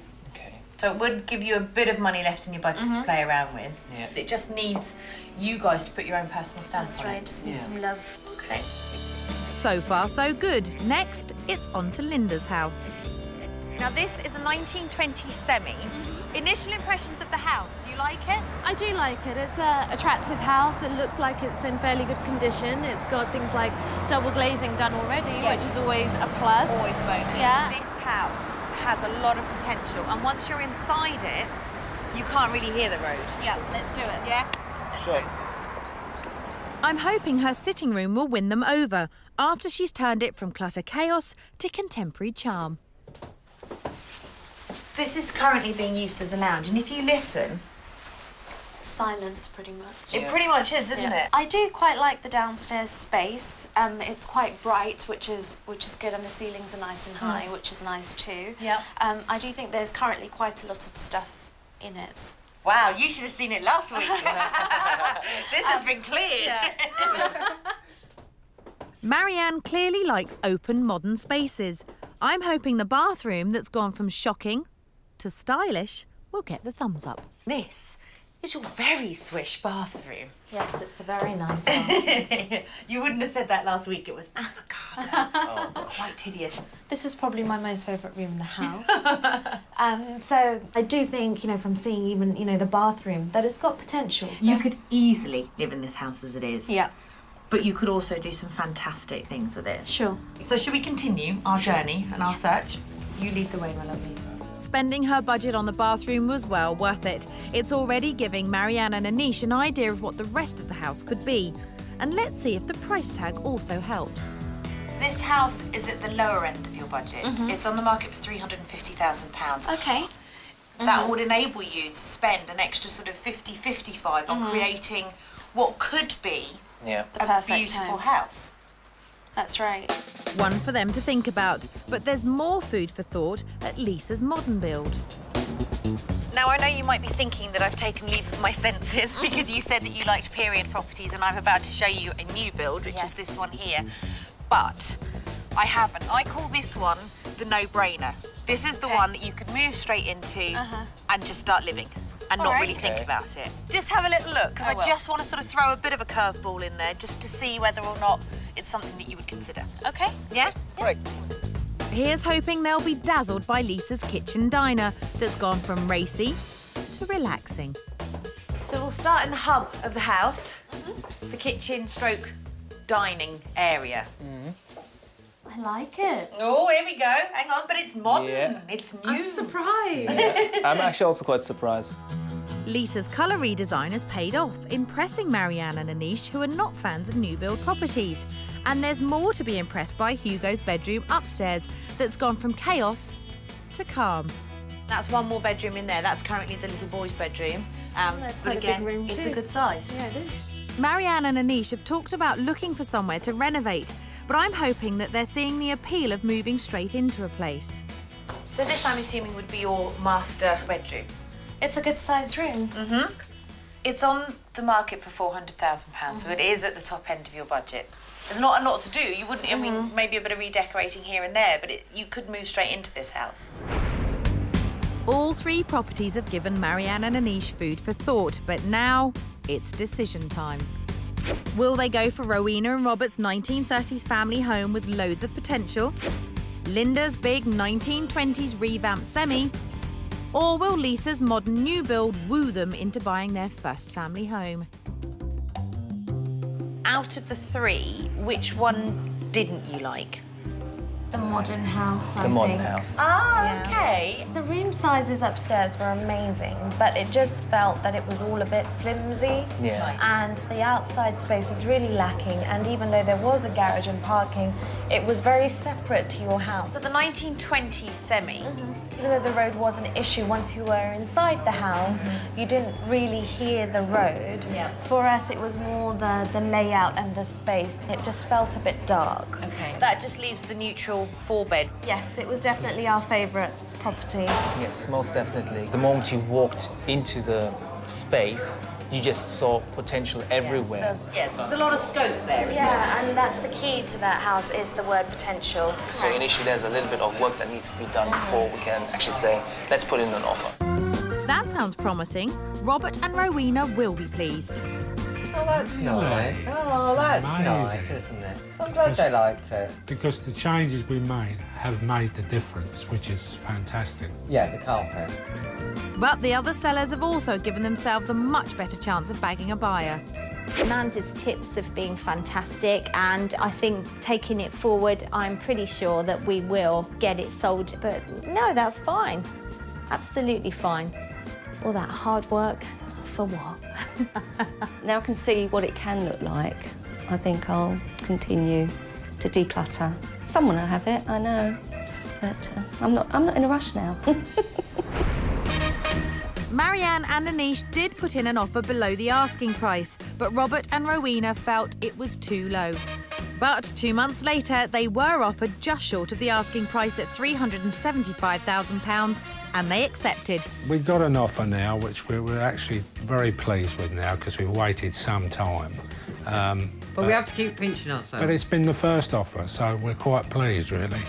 So it would give you a bit of money left in your budget to play around with. Yeah. It just needs you guys to put your own personal stamp That's on right. it. Just need some love. Okay. So far, so good. Next, it's on to Linda's house. Now, this is a 1920s semi. Initial impressions of the house, do you like it? I do like it. It's an attractive house. It looks like it's in fairly good condition. It's got things like double glazing done already, which is always a plus. Always a bonus. Yeah. This house has a lot of potential, and once you're inside it, you can't really hear the road. Yeah, let's do it. Yeah? Let's go. I'm hoping her sitting room will win them over after she's turned it from clutter chaos to contemporary charm. This is currently being used as a lounge, and if you listen... Silent, pretty much. It pretty much is, isn't it? I do quite like the downstairs space. It's quite bright, which is good, and the ceilings are nice and high, which is nice too. Yeah. I do think there's currently quite a lot of stuff in it. Wow, you should have seen it last week. This has been cleared. Marianne clearly likes open, modern spaces. I'm hoping the bathroom that's gone from shocking to stylish will get the thumbs up. This is your very swish bathroom. Yes, it's a very nice bathroom. You wouldn't have said that last week. It was avocado. Quite hideous. This is probably my most favourite room in the house. So I do think, from seeing even, the bathroom, that it's got potential. So. You could easily live in this house as it is. Yeah. But you could also do some fantastic things with it. Sure. So should we continue our journey and our search? You lead the way, my lovely. Spending her budget on the bathroom was well worth it. It's already giving Marianne and Anish an idea of what the rest of the house could be. And let's see if the price tag also helps. This house is at the lower end of your budget. It's on the market for £350,000. Okay. That would enable you to spend an extra sort of 50-55 on creating what could be Yeah. a beautiful house. That's right. One for them to think about, but there's more food for thought at Lisa's modern build. Now, I know you might be thinking that I've taken leave of my senses because you said that you liked period properties, and I'm about to show you a new build, which is this one here. But I haven't. I call this one the no-brainer. This is the one that you could move straight into and just start living and not really think about it. Just have a little look, because I just want to sort of throw a bit of a curveball in there just to see whether or not it's something that you would consider. Okay. Yeah? Great. Here's hoping they'll be dazzled by Lisa's kitchen diner that's gone from racy to relaxing. So we'll start in the hub of the house, the kitchen stroke dining area. I like it. Oh, here we go. Hang on, but it's modern. Yeah. It's new. I'm surprised. I'm actually also quite surprised. Lisa's colour redesign has paid off, impressing Marianne and Anish, who are not fans of new build properties. And there's more to be impressed by Hugo's bedroom upstairs that's gone from chaos to calm. That's one more bedroom in there. That's currently the little boy's bedroom. That's but quite again, a big room it's too. a good size. Yeah, it is. Marianne and Anish have talked about looking for somewhere to renovate, but I'm hoping that they're seeing the appeal of moving straight into a place. So this, I'm assuming, would be your master bedroom. It's a good sized room. It's on the market for £400,000, so it is at the top end of your budget. There's not a lot to do. You wouldn't, I mean, maybe a bit of redecorating here and there, but you could move straight into this house. All three properties have given Marianne and Anish food for thought, but now it's decision time. Will they go for Rowena and Robert's 1930s family home with loads of potential? Linda's big 1920s revamped semi? Or will Lisa's modern new build woo them into buying their first family home? Out of the three, which one didn't you like? The modern house, I think. The modern house. Ah, okay. The room sizes upstairs were amazing, but it just felt that it was all a bit flimsy. Yeah. And the outside space was really lacking, and even though there was a garage and parking, it was very separate to your house. So the 1920s semi. Even though the road was an issue, once you were inside the house, you didn't really hear the road. Yeah. For us, it was more the layout and the space. It just felt a bit dark. Okay. That just leaves the neutral 4-bed. Yes, it was definitely our favourite property. Yes, most definitely. The moment you walked into the space, you just saw potential everywhere. There's a lot of scope there, isn't Yeah, and that's the key to that house, is the word potential. So initially there's a little bit of work that needs to be done before we can actually say, let's put in an offer. That sounds promising. Robert and Rowena will be pleased. Oh, that's nice. Oh, that's nice, isn't it? I'm glad they liked it. Because the changes we made have made the difference, which is fantastic. Yeah, the carpet. But the other sellers have also given themselves a much better chance of bagging a buyer. Amanda's tips have been fantastic, and I think taking it forward, I'm pretty sure that we will get it sold. But no, that's fine. Absolutely fine. All that hard work, for what? Now I can see what it can look like. I think I'll continue to declutter. Someone will have it, I know, but I'm not in a rush now. Marianne and Anish did put in an offer below the asking price, but Robert and Rowena felt it was too low. But 2 months later, they were offered just short of the asking price at £375,000, and they accepted. We got an offer now, which we're actually very pleased with now, because we've waited some time. But we have to keep pinching ourselves. But it's been the first offer, so we're quite pleased, really.